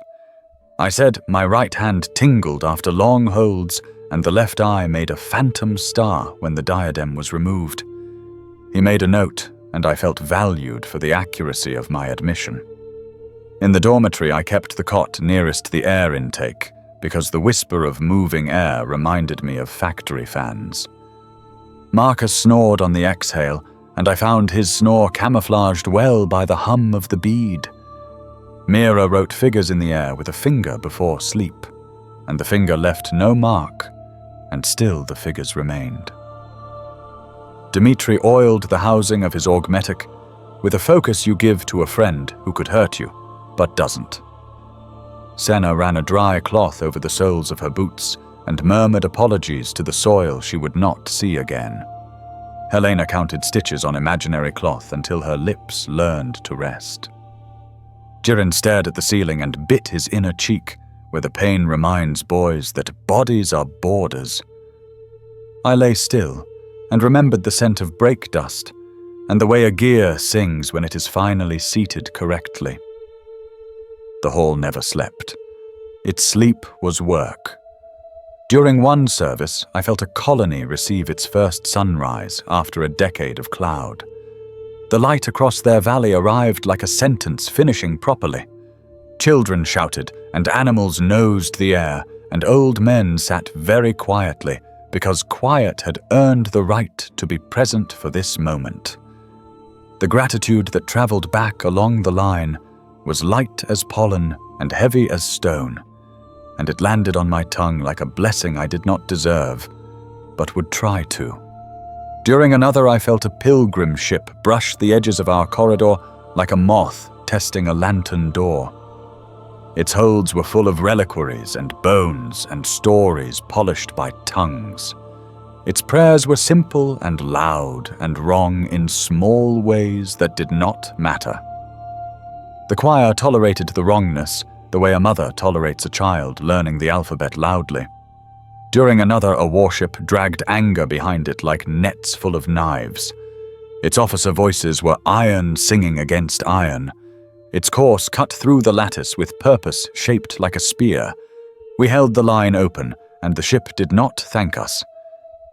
I said my right hand tingled after long holds and the left eye made a phantom star when the diadem was removed. He made a note, and I felt valued for the accuracy of my admission. In the dormitory, I kept the cot nearest the air intake, because the whisper of moving air reminded me of factory fans. Marcus snored on the exhale, and I found his snore camouflaged well by the hum of the bead. Mira wrote figures in the air with a finger before sleep, and the finger left no mark, and still the figures remained. Dmitri oiled the housing of his augmetic with a focus you give to a friend who could hurt you, but doesn't. Senna ran a dry cloth over the soles of her boots and murmured apologies to the soil she would not see again. Helena counted stitches on imaginary cloth until her lips learned to rest. Jiren stared at the ceiling and bit his inner cheek, where the pain reminds boys that bodies are borders. I lay still and remembered the scent of brake dust and the way a gear sings when it is finally seated correctly. The hall never slept. Its sleep was work. During one service, I felt a colony receive its first sunrise after a decade of cloud. The light across their valley arrived like a sentence finishing properly. Children shouted, and animals nosed the air, and old men sat very quietly, because quiet had earned the right to be present for this moment. The gratitude that traveled back along the line was light as pollen and heavy as stone, and it landed on my tongue like a blessing I did not deserve, but would try to. During another, I felt a pilgrim ship brush the edges of our corridor like a moth testing a lantern door. Its holds were full of reliquaries and bones and stories polished by tongues. Its prayers were simple and loud and wrong in small ways that did not matter. The choir tolerated the wrongness the way a mother tolerates a child learning the alphabet loudly. During another, a warship dragged anger behind it like nets full of knives. Its officer voices were iron singing against iron. Its course cut through the lattice with purpose shaped like a spear. We held the line open, and the ship did not thank us.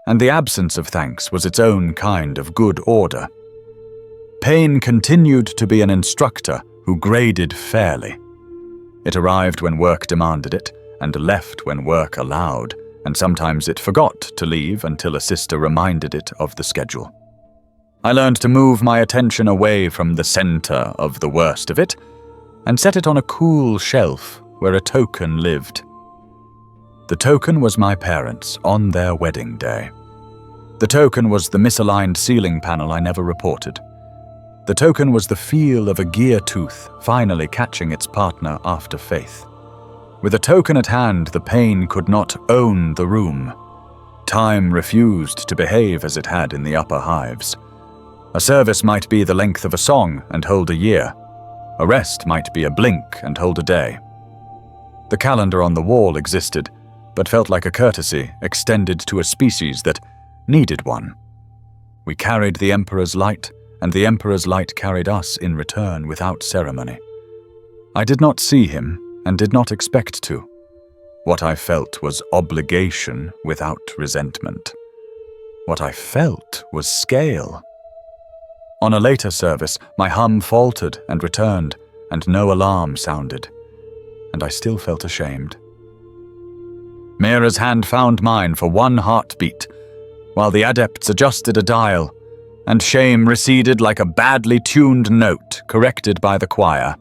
And the absence of thanks was its own kind of good order. Pain continued to be an instructor who graded fairly. It arrived when work demanded it, and left when work allowed, and sometimes it forgot to leave until a sister reminded it of the schedule. I learned to move my attention away from the center of the worst of it, and set it on a cool shelf where a token lived. The token was my parents on their wedding day. The token was the misaligned ceiling panel I never reported. The token was the feel of a gear tooth finally catching its partner after faith. With a token at hand, the pain could not own the room. Time refused to behave as it had in the upper hives. A service might be the length of a song and hold a year. A rest might be a blink and hold a day. The calendar on the wall existed, but felt like a courtesy extended to a species that needed one. We carried the Emperor's light, and the Emperor's light carried us in return without ceremony. I did not see him, and did not expect to. What I felt was obligation without resentment. What I felt was scale. On a later service, my hum faltered and returned, and no alarm sounded, and I still felt ashamed. Mira's hand found mine for one heartbeat, while the adepts adjusted a dial, and shame receded like a badly tuned note corrected by the choir.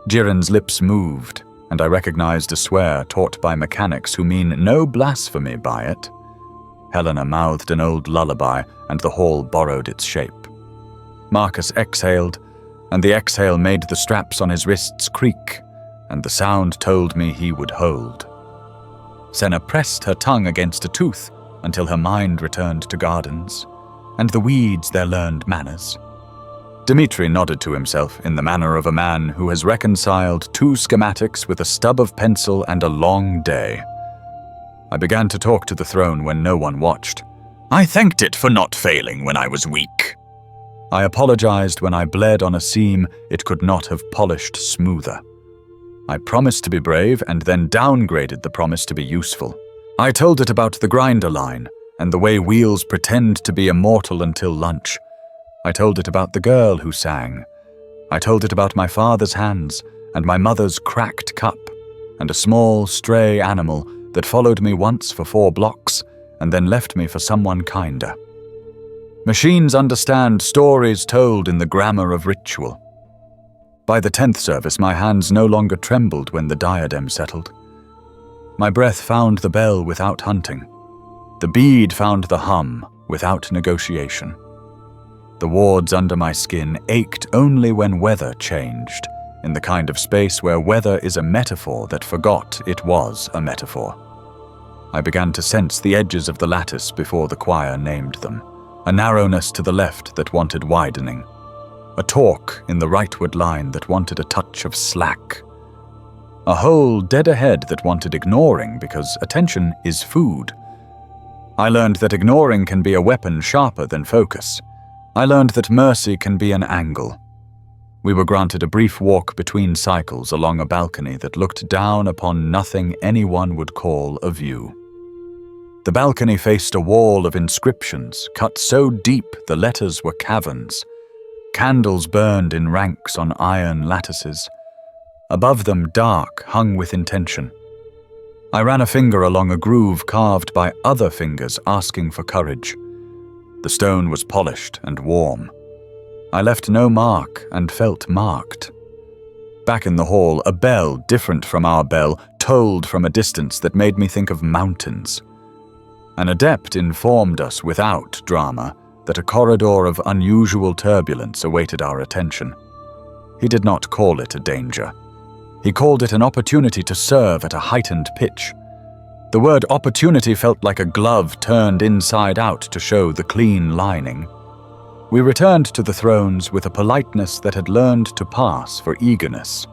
Jiren's lips moved, and I recognized a swear taught by mechanics who mean no blasphemy by it. Helena mouthed an old lullaby, and the hall borrowed its shape. Marcus exhaled, and the exhale made the straps on his wrists creak, and the sound told me he would hold. Senna pressed her tongue against a tooth until her mind returned to gardens, and the weeds their learned manners. Dmitri nodded to himself in the manner of a man who has reconciled 2 schematics with a stub of pencil and a long day. I began to talk to the throne when no one watched. I thanked it for not failing when I was weak. I apologized when I bled on a seam it could not have polished smoother. I promised to be brave and then downgraded the promise to be useful. I told it about the grinder line and the way wheels pretend to be immortal until lunch. I told it about the girl who sang. I told it about my father's hands and my mother's cracked cup and a small, stray animal that followed me once for 4 blocks and then left me for someone kinder. Machines understand stories told in the grammar of ritual. By the 10th service, my hands no longer trembled when the diadem settled. My breath found the bell without hunting. The bead found the hum without negotiation. The wards under my skin ached only when weather changed, in the kind of space where weather is a metaphor that forgot it was a metaphor. I began to sense the edges of the lattice before the choir named them. A narrowness to the left that wanted widening. A torque in the rightward line that wanted a touch of slack. A hole dead ahead that wanted ignoring because attention is food. I learned that ignoring can be a weapon sharper than focus. I learned that mercy can be an angle. We were granted a brief walk between cycles along a balcony that looked down upon nothing anyone would call a view. The balcony faced a wall of inscriptions cut so deep the letters were caverns. Candles burned in ranks on iron lattices. Above them, dark, hung with intention. I ran a finger along a groove carved by other fingers asking for courage. The stone was polished and warm. I left no mark and felt marked. Back in the hall, a bell different from our bell tolled from a distance that made me think of mountains. An adept informed us without drama that a corridor of unusual turbulence awaited our attention. He did not call it a danger. He called it an opportunity to serve at a heightened pitch. The word opportunity felt like a glove turned inside out to show the clean lining. We returned to the thrones with a politeness that had learned to pass for eagerness.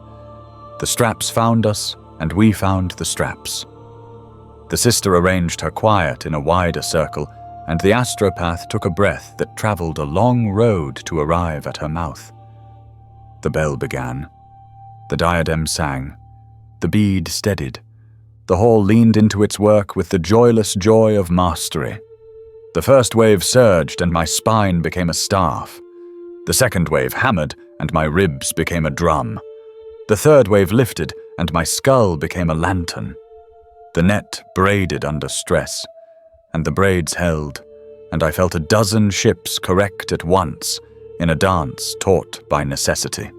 The straps found us, and we found the straps. The sister arranged her quiet in a wider circle, and the astropath took a breath that traveled a long road to arrive at her mouth. The bell began. The diadem sang. The bead steadied. The hall leaned into its work with the joyless joy of mastery. The first wave surged, and my spine became a staff. The second wave hammered, and my ribs became a drum. The third wave lifted, and my skull became a lantern. The net braided under stress, and the braids held, and I felt a dozen ships correct at once in a dance taught by necessity.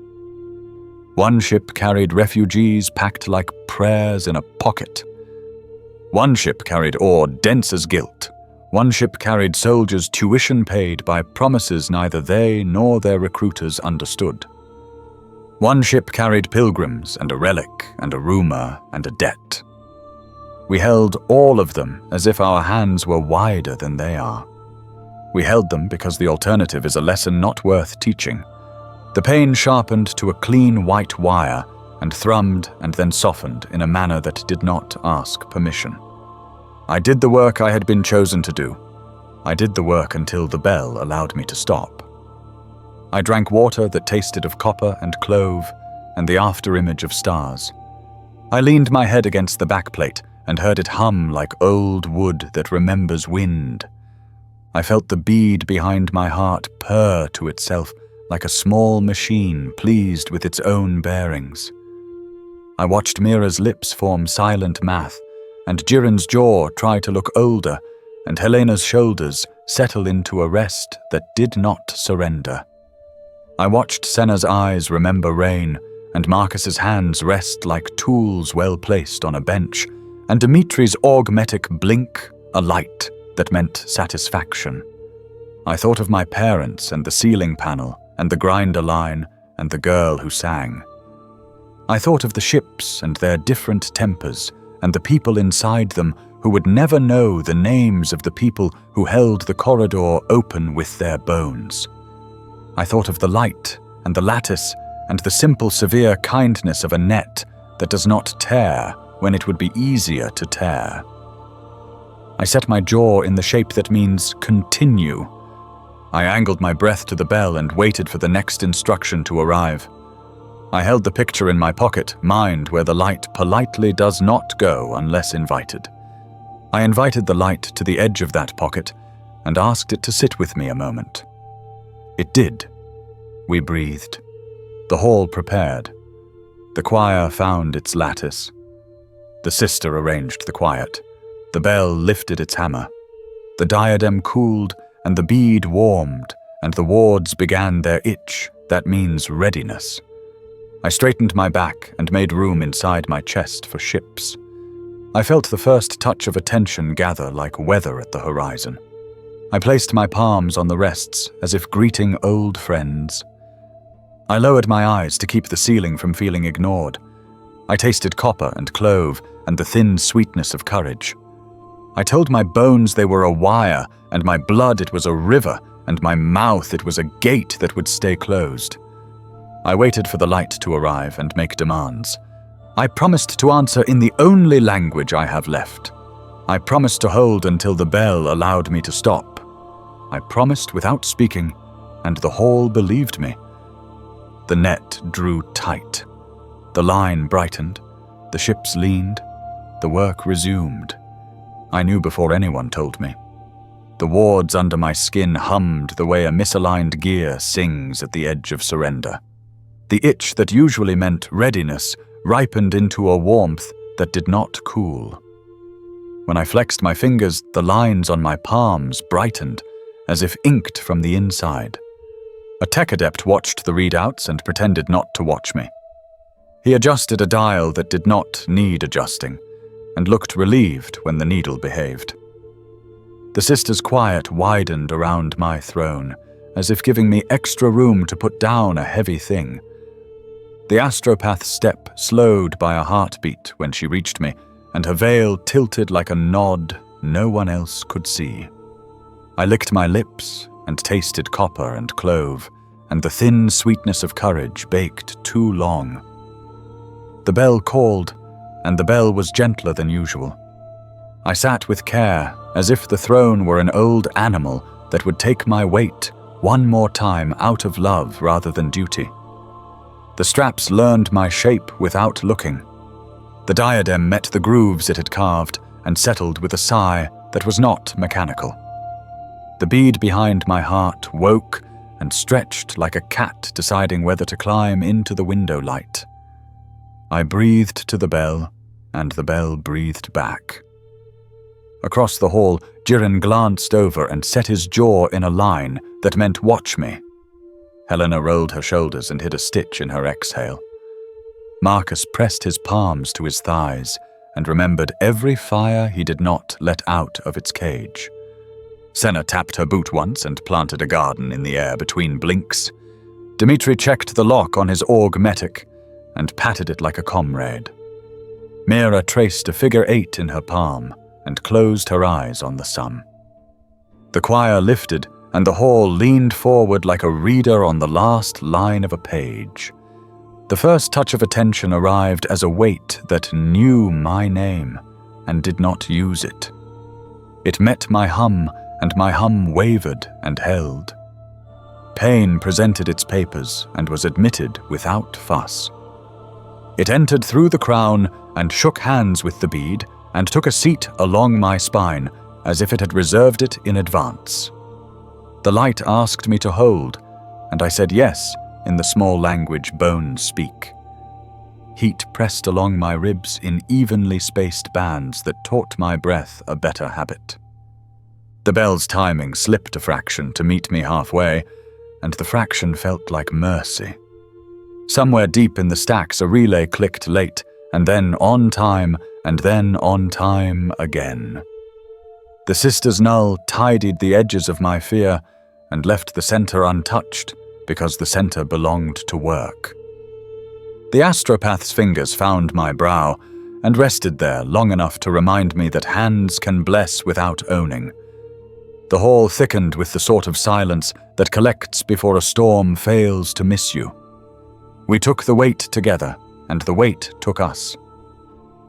One ship carried refugees packed like prayers in a pocket. One ship carried ore dense as guilt. One ship carried soldiers tuition paid by promises neither they nor their recruiters understood. One ship carried pilgrims and a relic and a rumor and a debt. We held all of them as if our hands were wider than they are. We held them because the alternative is a lesson not worth teaching. The pain sharpened to a clean white wire and thrummed and then softened in a manner that did not ask permission. I did the work I had been chosen to do. I did the work until the bell allowed me to stop. I drank water that tasted of copper and clove and the after-image of stars. I leaned my head against the backplate and heard it hum like old wood that remembers wind. I felt the bead behind my heart purr to itself like a small machine pleased with its own bearings. I watched Mira's lips form silent math, and Jiren's jaw try to look older, and Helena's shoulders settle into a rest that did not surrender. I watched Senna's eyes remember rain, and Marcus's hands rest like tools well placed on a bench, and Dimitri's augmetic blink a light that meant satisfaction. I thought of my parents and the ceiling panel, and the grinder line, and the girl who sang. I thought of the ships and their different tempers, and the people inside them who would never know the names of the people who held the corridor open with their bones. I thought of the light and the lattice and the simple severe kindness of a net that does not tear when it would be easier to tear. I set my jaw in the shape that means continue. I angled my breath to the bell and waited for the next instruction to arrive. I held the picture in my pocket, mind where the light politely does not go unless invited. I invited the light to the edge of that pocket and asked it to sit with me a moment. It did. We breathed. The hall prepared. The choir found its lattice. The sister arranged the quiet. The bell lifted its hammer. The diadem cooled, and the bead warmed, and the wards began their itch, that means readiness. I straightened my back and made room inside my chest for ships. I felt the first touch of attention gather like weather at the horizon. I placed my palms on the rests as if greeting old friends. I lowered my eyes to keep the ceiling from feeling ignored. I tasted copper and clove and the thin sweetness of courage. I told my bones they were a wire, and my blood it was a river, and my mouth it was a gate that would stay closed. I waited for the light to arrive and make demands. I promised to answer in the only language I have left. I promised to hold until the bell allowed me to stop. I promised without speaking, and the hall believed me. The net drew tight. The line brightened. The ships leaned. The work resumed. I knew before anyone told me. The wards under my skin hummed the way a misaligned gear sings at the edge of surrender. The itch that usually meant readiness ripened into a warmth that did not cool. When I flexed my fingers, the lines on my palms brightened, as if inked from the inside. A tech adept watched the readouts and pretended not to watch me. He adjusted a dial that did not need adjusting, and looked relieved when the needle behaved. The sister's quiet widened around my throne, as if giving me extra room to put down a heavy thing. The astropath's step slowed by a heartbeat when she reached me, and her veil tilted like a nod no one else could see. I licked my lips and tasted copper and clove, and the thin sweetness of courage baked too long. The bell called, and the bell was gentler than usual. I sat with care, as if the throne were an old animal that would take my weight one more time out of love rather than duty. The straps learned my shape without looking. The diadem met the grooves it had carved and settled with a sigh that was not mechanical. The bead behind my heart woke and stretched like a cat deciding whether to climb into the window light. I breathed to the bell, and the bell breathed back. Across the hall, Jiren glanced over and set his jaw in a line that meant watch me. Helena rolled her shoulders and hid a stitch in her exhale. Marcus pressed his palms to his thighs and remembered every fire he did not let out of its cage. Senna tapped her boot once and planted a garden in the air between blinks. Dimitri checked the lock on his augmetic and patted it like a comrade. Mira traced a figure 8 in her palm and closed her eyes on the sun. The choir lifted, and the hall leaned forward like a reader on the last line of a page. The first touch of attention arrived as a weight that knew my name and did not use it. It met my hum, and my hum wavered and held. Pain presented its papers and was admitted without fuss. It entered through the crown and shook hands with the bead and took a seat along my spine as if it had reserved it in advance. The light asked me to hold, and I said yes in the small language bones speak. Heat pressed along my ribs in evenly spaced bands that taught my breath a better habit. The bell's timing slipped a fraction to meet me halfway, and the fraction felt like mercy. Somewhere deep in the stacks a relay clicked late, and then on time, and then on time again. The Sisters Null tidied the edges of my fear and left the center untouched because the center belonged to work. The astropath's fingers found my brow and rested there long enough to remind me that hands can bless without owning. The hall thickened with the sort of silence that collects before a storm fails to miss you. We took the weight together, and the weight took us.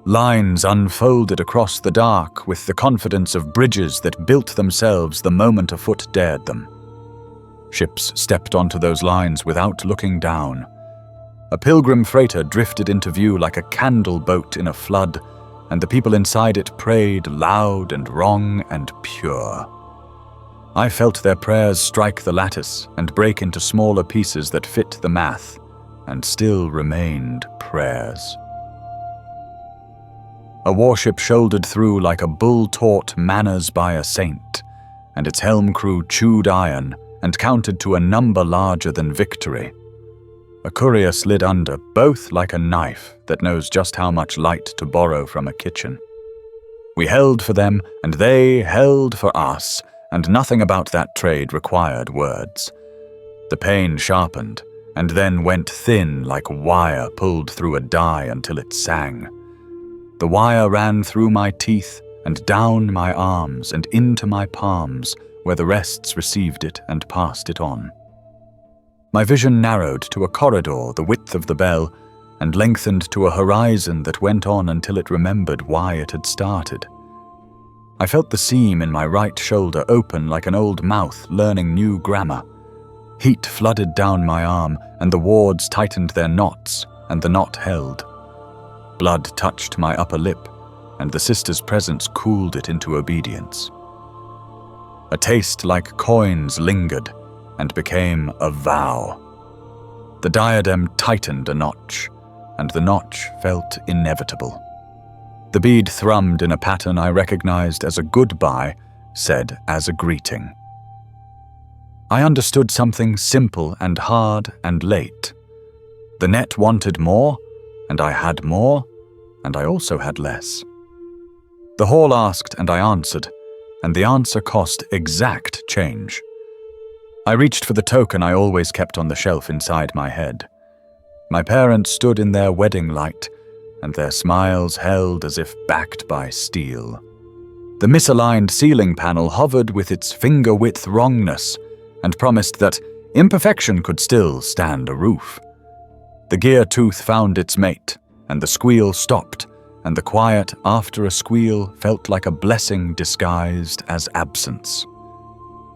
Lines unfolded across the dark with the confidence of bridges that built themselves the moment a foot dared them. Ships stepped onto those lines without looking down. A pilgrim freighter drifted into view like a candle boat in a flood, and the people inside it prayed loud and wrong and pure. I felt their prayers strike the lattice and break into smaller pieces that fit the math, and still remained prayers. A warship shouldered through like a bull taught manners by a saint, and its helm crew chewed iron and counted to a number larger than victory. A courier slid under, both like a knife that knows just how much light to borrow from a kitchen. We held for them, and they held for us, and nothing about that trade required words. The pain sharpened, and then went thin like wire pulled through a die until it sang. The wire ran through my teeth and down my arms and into my palms, where the rests received it and passed it on. My vision narrowed to a corridor the width of the bell and lengthened to a horizon that went on until it remembered why it had started. I felt the seam in my right shoulder open like an old mouth learning new grammar. Heat flooded down my arm, and the wards tightened their knots, and the knot held. Blood touched my upper lip, and the sister's presence cooled it into obedience. A taste like coins lingered, and became a vow. The diadem tightened a notch, and the notch felt inevitable. The bead thrummed in a pattern I recognized as a goodbye, said as a greeting. I understood something simple and hard and late. The net wanted more, and I had more, and I also had less. The hall asked, and I answered, and the answer cost exact change. I reached for the token I always kept on the shelf inside my head. My parents stood in their wedding light, and their smiles held as if backed by steel. The misaligned ceiling panel hovered with its finger-width wrongness, and promised that imperfection could still stand a roof. The gear tooth found its mate, and the squeal stopped, and the quiet after a squeal felt like a blessing disguised as absence.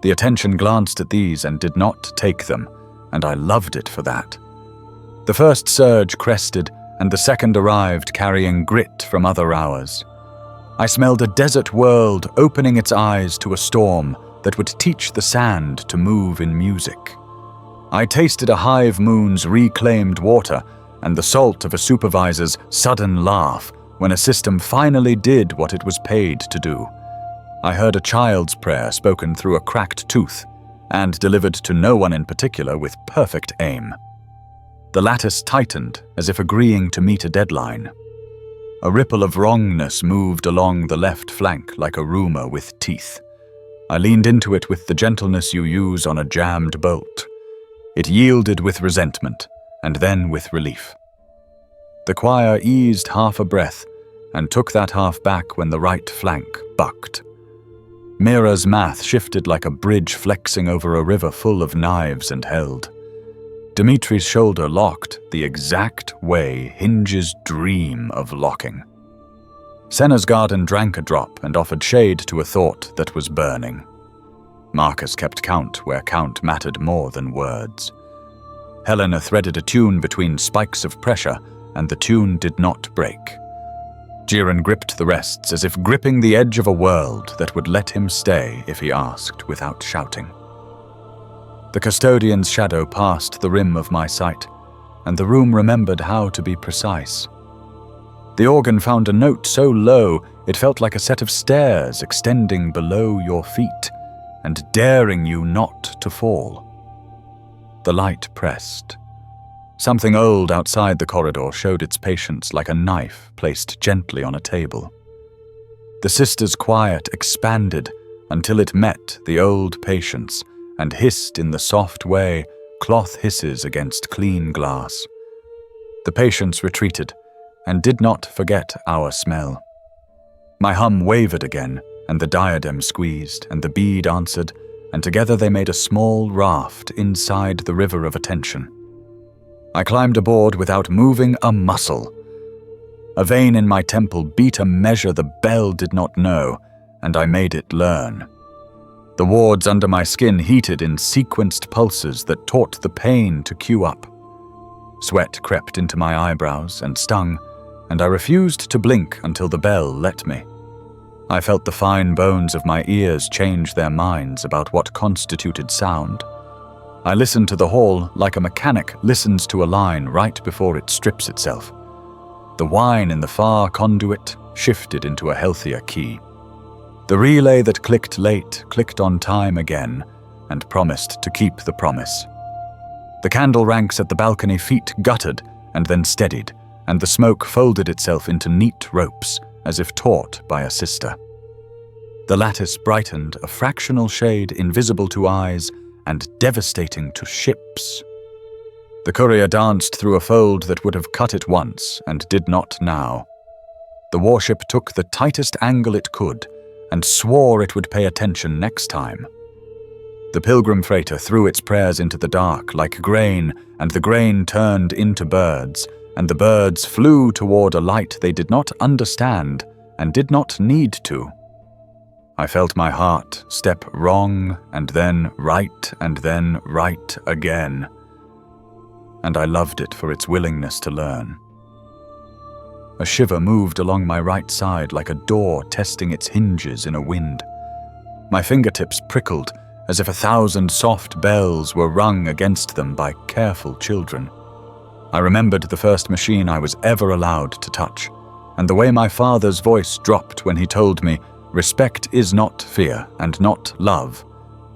The attention glanced at these and did not take them, and I loved it for that. The first surge crested, and the second arrived carrying grit from other hours. I smelled a desert world opening its eyes to a storm that would teach the sand to move in music. I tasted a hive moon's reclaimed water and the salt of a supervisor's sudden laugh when a system finally did what it was paid to do. I heard a child's prayer spoken through a cracked tooth and delivered to no one in particular with perfect aim. The lattice tightened as if agreeing to meet a deadline. A ripple of wrongness moved along the left flank like a rumor with teeth. I leaned into it with the gentleness you use on a jammed bolt. It yielded with resentment, and then with relief. The choir eased half a breath, and took that half back when the right flank bucked. Mira's math shifted like a bridge flexing over a river full of knives and held. Dimitri's shoulder locked the exact way hinges dream of locking. Senna's garden drank a drop and offered shade to a thought that was burning. Marcus kept count where count mattered more than words. Helena threaded a tune between spikes of pressure, and the tune did not break. Jiren gripped the rests as if gripping the edge of a world that would let him stay if he asked without shouting. The custodian's shadow passed the rim of my sight, and the room remembered how to be precise. The organ found a note so low it felt like a set of stairs extending below your feet and daring you not to fall. The light pressed. Something old outside the corridor showed its patience like a knife placed gently on a table. The sister's quiet expanded until it met the old patience and hissed in the soft way cloth hisses against clean glass. The patience retreated and did not forget our smell. My hum wavered again, and the diadem squeezed, and the bead answered, and together they made a small raft inside the river of attention. I climbed aboard without moving a muscle. A vein in my temple beat a measure the bell did not know, and I made it learn. The wards under my skin heated in sequenced pulses that taught the pain to queue up. Sweat crept into my eyebrows and stung, and I refused to blink until the bell let me. I felt the fine bones of my ears change their minds about what constituted sound. I listened to the hall like a mechanic listens to a line right before it strips itself. The whine in the far conduit shifted into a healthier key. The relay that clicked late clicked on time again and promised to keep the promise. The candle ranks at the balcony feet guttered and then steadied, and the smoke folded itself into neat ropes, as if taught by a sister. The lattice brightened a fractional shade invisible to eyes and devastating to ships. The courier danced through a fold that would have cut it once and did not now. The warship took the tightest angle it could and swore it would pay attention next time. The pilgrim freighter threw its prayers into the dark like grain, and the grain turned into birds, and the birds flew toward a light they did not understand and did not need to. I felt my heart step wrong and then right again, and I loved it for its willingness to learn. A shiver moved along my right side like a door testing its hinges in a wind. My fingertips prickled as if 1,000 soft bells were rung against them by careful children. I remembered the first machine I was ever allowed to touch, and the way my father's voice dropped when he told me, "Respect is not fear and not love,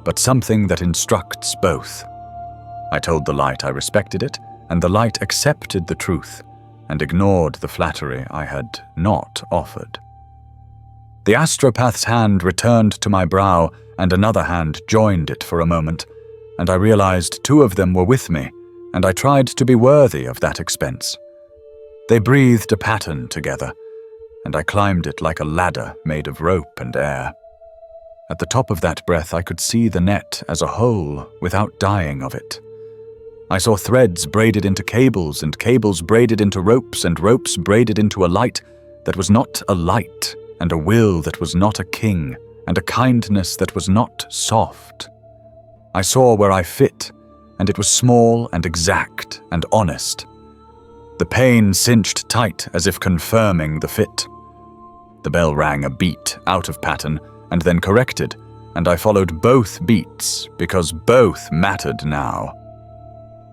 but something that instructs both." I told the light I respected it, and the light accepted the truth and ignored the flattery I had not offered. The astropath's hand returned to my brow, and another hand joined it for a moment, and I realized 2 of them were with me, and I tried to be worthy of that expense. They breathed a pattern together, and I climbed it like a ladder made of rope and air. At the top of that breath I could see the net as a whole without dying of it. I saw threads braided into cables and cables braided into ropes and ropes braided into a light that was not a light, and a will that was not a king, and a kindness that was not soft. I saw where I fit, and it was small and exact and honest. The pain cinched tight as if confirming the fit. The bell rang a beat out of pattern and then corrected, and I followed both beats because both mattered now.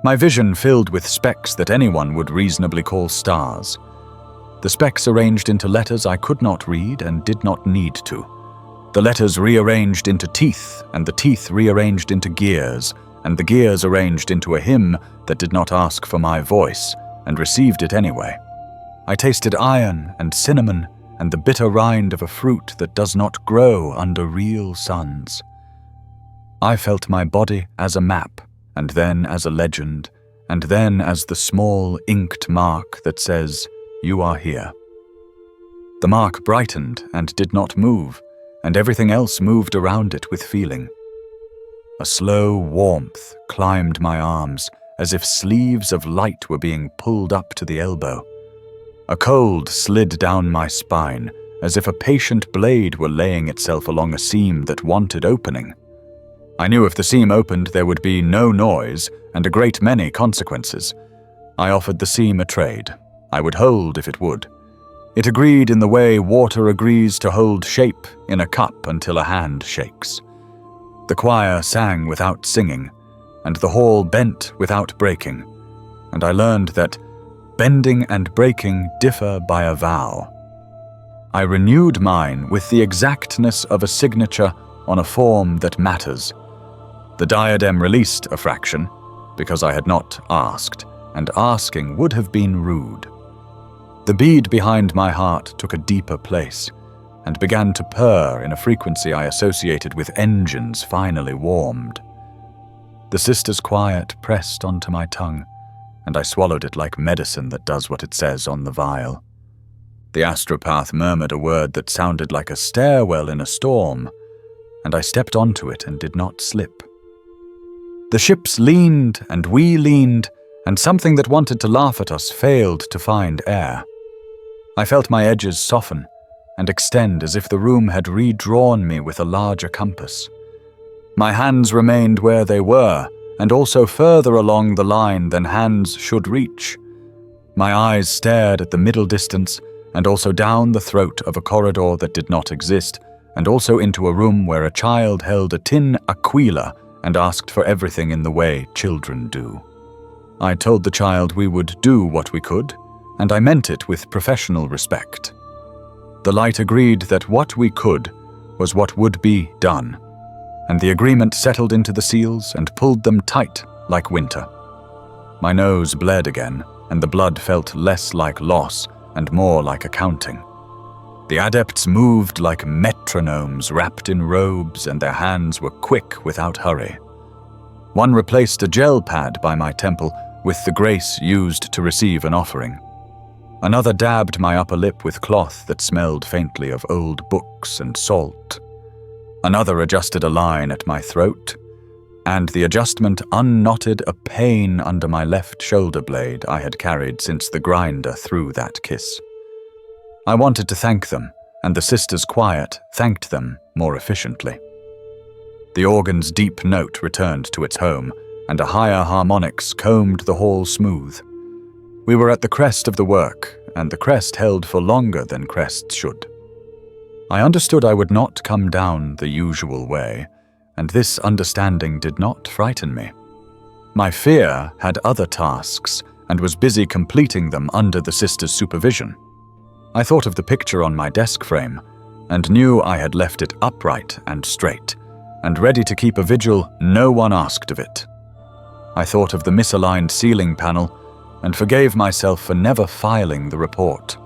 My vision filled with specks that anyone would reasonably call stars. The specks arranged into letters I could not read and did not need to. The letters rearranged into teeth, and the teeth rearranged into gears, and the gears arranged into a hymn that did not ask for my voice, and received it anyway. I tasted iron and cinnamon and the bitter rind of a fruit that does not grow under real suns. I felt my body as a map, and then as a legend, and then as the small inked mark that says, "You are here." The mark brightened and did not move, and everything else moved around it with feeling. A slow warmth climbed my arms, as if sleeves of light were being pulled up to the elbow. A cold slid down my spine, as if a patient blade were laying itself along a seam that wanted opening. I knew if the seam opened there would be no noise and a great many consequences. I offered the seam a trade. I would hold if it would. It agreed in the way water agrees to hold shape in a cup until a hand shakes. The choir sang without singing, and the hall bent without breaking, and I learned that bending and breaking differ by a vow. I renewed mine with the exactness of a signature on a form that matters. The diadem released a fraction, because I had not asked, and asking would have been rude. The bead behind my heart took a deeper place, and began to purr in a frequency I associated with engines finally warmed. The sister's quiet pressed onto my tongue, and I swallowed it like medicine that does what it says on the vial. The astropath murmured a word that sounded like a stairwell in a storm, and I stepped onto it and did not slip. The ships leaned, and we leaned, and something that wanted to laugh at us failed to find air. I felt my edges soften and extend as if the room had redrawn me with a larger compass. My hands remained where they were, and also further along the line than hands should reach. My eyes stared at the middle distance, and also down the throat of a corridor that did not exist, and also into a room where a child held a tin aquila and asked for everything in the way children do. I told the child we would do what we could, and I meant it with professional respect. The light agreed that what we could was what would be done, and the agreement settled into the seals and pulled them tight like winter. My nose bled again, and the blood felt less like loss and more like accounting. The adepts moved like metronomes wrapped in robes, and their hands were quick without hurry. One replaced a gel pad by my temple with the grace used to receive an offering. Another dabbed my upper lip with cloth that smelled faintly of old books and salt. Another adjusted a line at my throat, and the adjustment unknotted a pain under my left shoulder blade I had carried since the grinder threw that kiss. I wanted to thank them, and the sisters' quiet thanked them more efficiently. The organ's deep note returned to its home, and a higher harmonics combed the hall smooth. We were at the crest of the work, and the crest held for longer than crests should. I understood I would not come down the usual way, and this understanding did not frighten me. My fear had other tasks, and was busy completing them under the sisters' supervision. I thought of the picture on my desk frame, and knew I had left it upright and straight, and ready to keep a vigil no one asked of it. I thought of the misaligned ceiling panel, and forgave myself for never filing the report.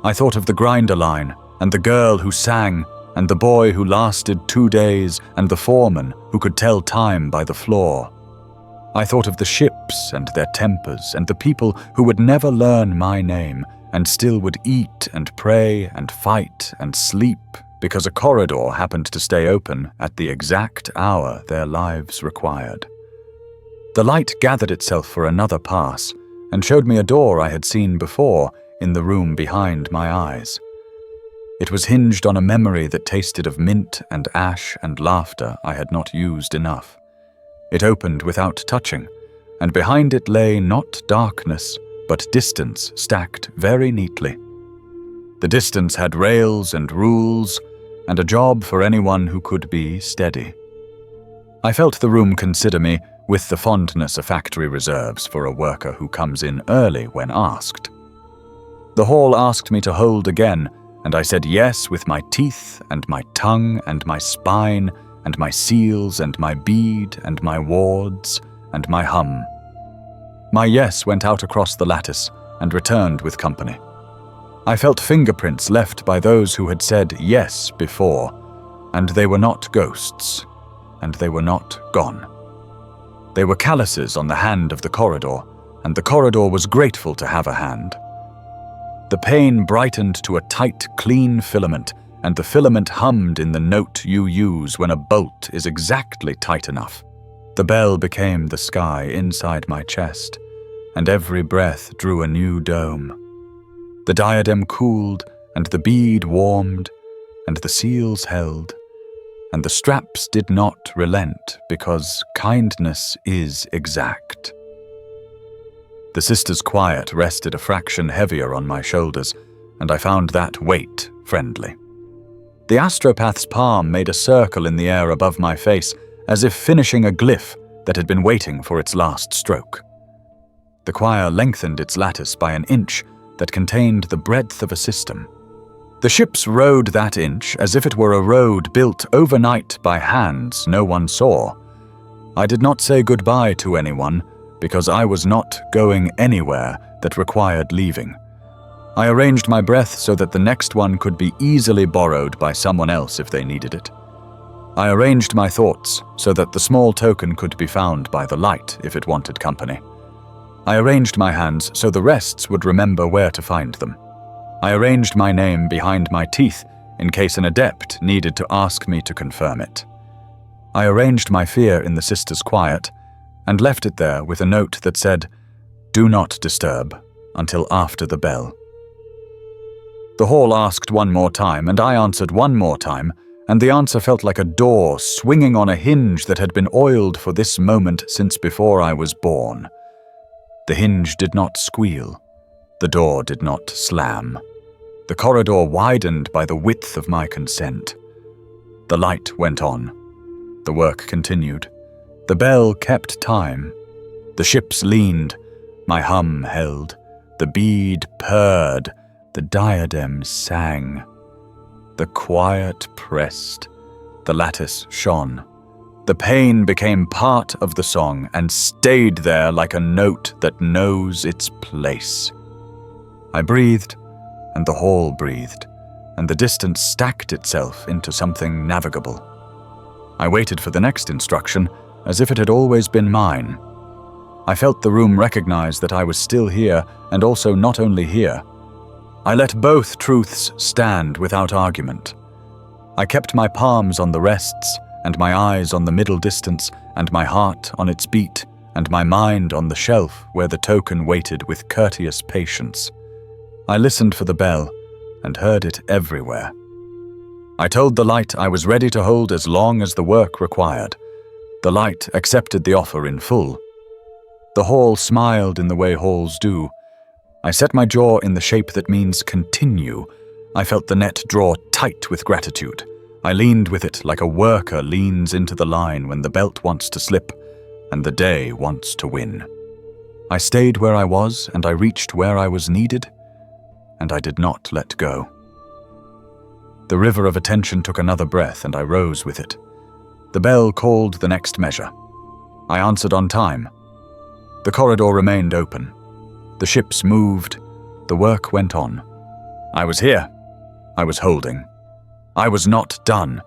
I thought of the grinder line, and the girl who sang, and the boy who lasted 2 days, and the foreman who could tell time by the floor. I thought of the ships and their tempers, and the people who would never learn my name, and still would eat and pray and fight and sleep because a corridor happened to stay open at the exact hour their lives required. The light gathered itself for another pass, and showed me a door I had seen before in the room behind my eyes. It was hinged on a memory that tasted of mint and ash and laughter I had not used enough. It opened without touching, and behind it lay not darkness, but distance stacked very neatly. The distance had rails and rules, and a job for anyone who could be steady. I felt the room consider me with the fondness a factory reserves for a worker who comes in early when asked. The hall asked me to hold again, and I said yes with my teeth and my tongue and my spine and my seals and my bead and my wards and my hum. My yes went out across the lattice and returned with company. I felt fingerprints left by those who had said yes before, and they were not ghosts, and they were not gone. They were calluses on the hand of the corridor, and the corridor was grateful to have a hand. The pain brightened to a tight, clean filament, and the filament hummed in the note you use when a bolt is exactly tight enough. The bell became the sky inside my chest, and every breath drew a new dome. The diadem cooled, and the bead warmed, and the seals held, and the straps did not relent, because kindness is exact. The sister's quiet rested a fraction heavier on my shoulders, and I found that weight friendly. The astropath's palm made a circle in the air above my face, as if finishing a glyph that had been waiting for its last stroke. The choir lengthened its lattice by an inch that contained the breadth of a system. The ships rode that inch as if it were a road built overnight by hands no one saw. I did not say goodbye to anyone because I was not going anywhere that required leaving. I arranged my breath so that the next one could be easily borrowed by someone else if they needed it. I arranged my thoughts so that the small token could be found by the light if it wanted company. I arranged my hands so the rests would remember where to find them. I arranged my name behind my teeth in case an adept needed to ask me to confirm it. I arranged my fear in the sisters' quiet and left it there with a note that said, "Do not disturb until after the bell." The hall asked one more time, and I answered one more time, and the answer felt like a door swinging on a hinge that had been oiled for this moment since before I was born. The hinge did not squeal. The door did not slam. The corridor widened by the width of my consent. The light went on. The work continued. The bell kept time. The ships leaned. My hum held. The bead purred. The diadem sang. The quiet pressed. The lattice shone. The pain became part of the song and stayed there like a note that knows its place. I breathed, and the hall breathed, and the distance stacked itself into something navigable. I waited for the next instruction, as if it had always been mine. I felt the room recognize that I was still here, and also not only here. I let both truths stand without argument. I kept my palms on the rests, and my eyes on the middle distance, and my heart on its beat, and my mind on the shelf where the token waited with courteous patience. I listened for the bell, and heard it everywhere. I told the light I was ready to hold as long as the work required. The light accepted the offer in full. The hall smiled in the way halls do. I set my jaw in the shape that means continue. I felt the net draw tight with gratitude. I leaned with it like a worker leans into the line when the belt wants to slip and the day wants to win. I stayed where I was, and I reached where I was needed, and I did not let go. The river of attention took another breath, and I rose with it. The bell called the next measure. I answered on time. The corridor remained open. The ships moved. The work went on. I was here. I was holding. I was not done.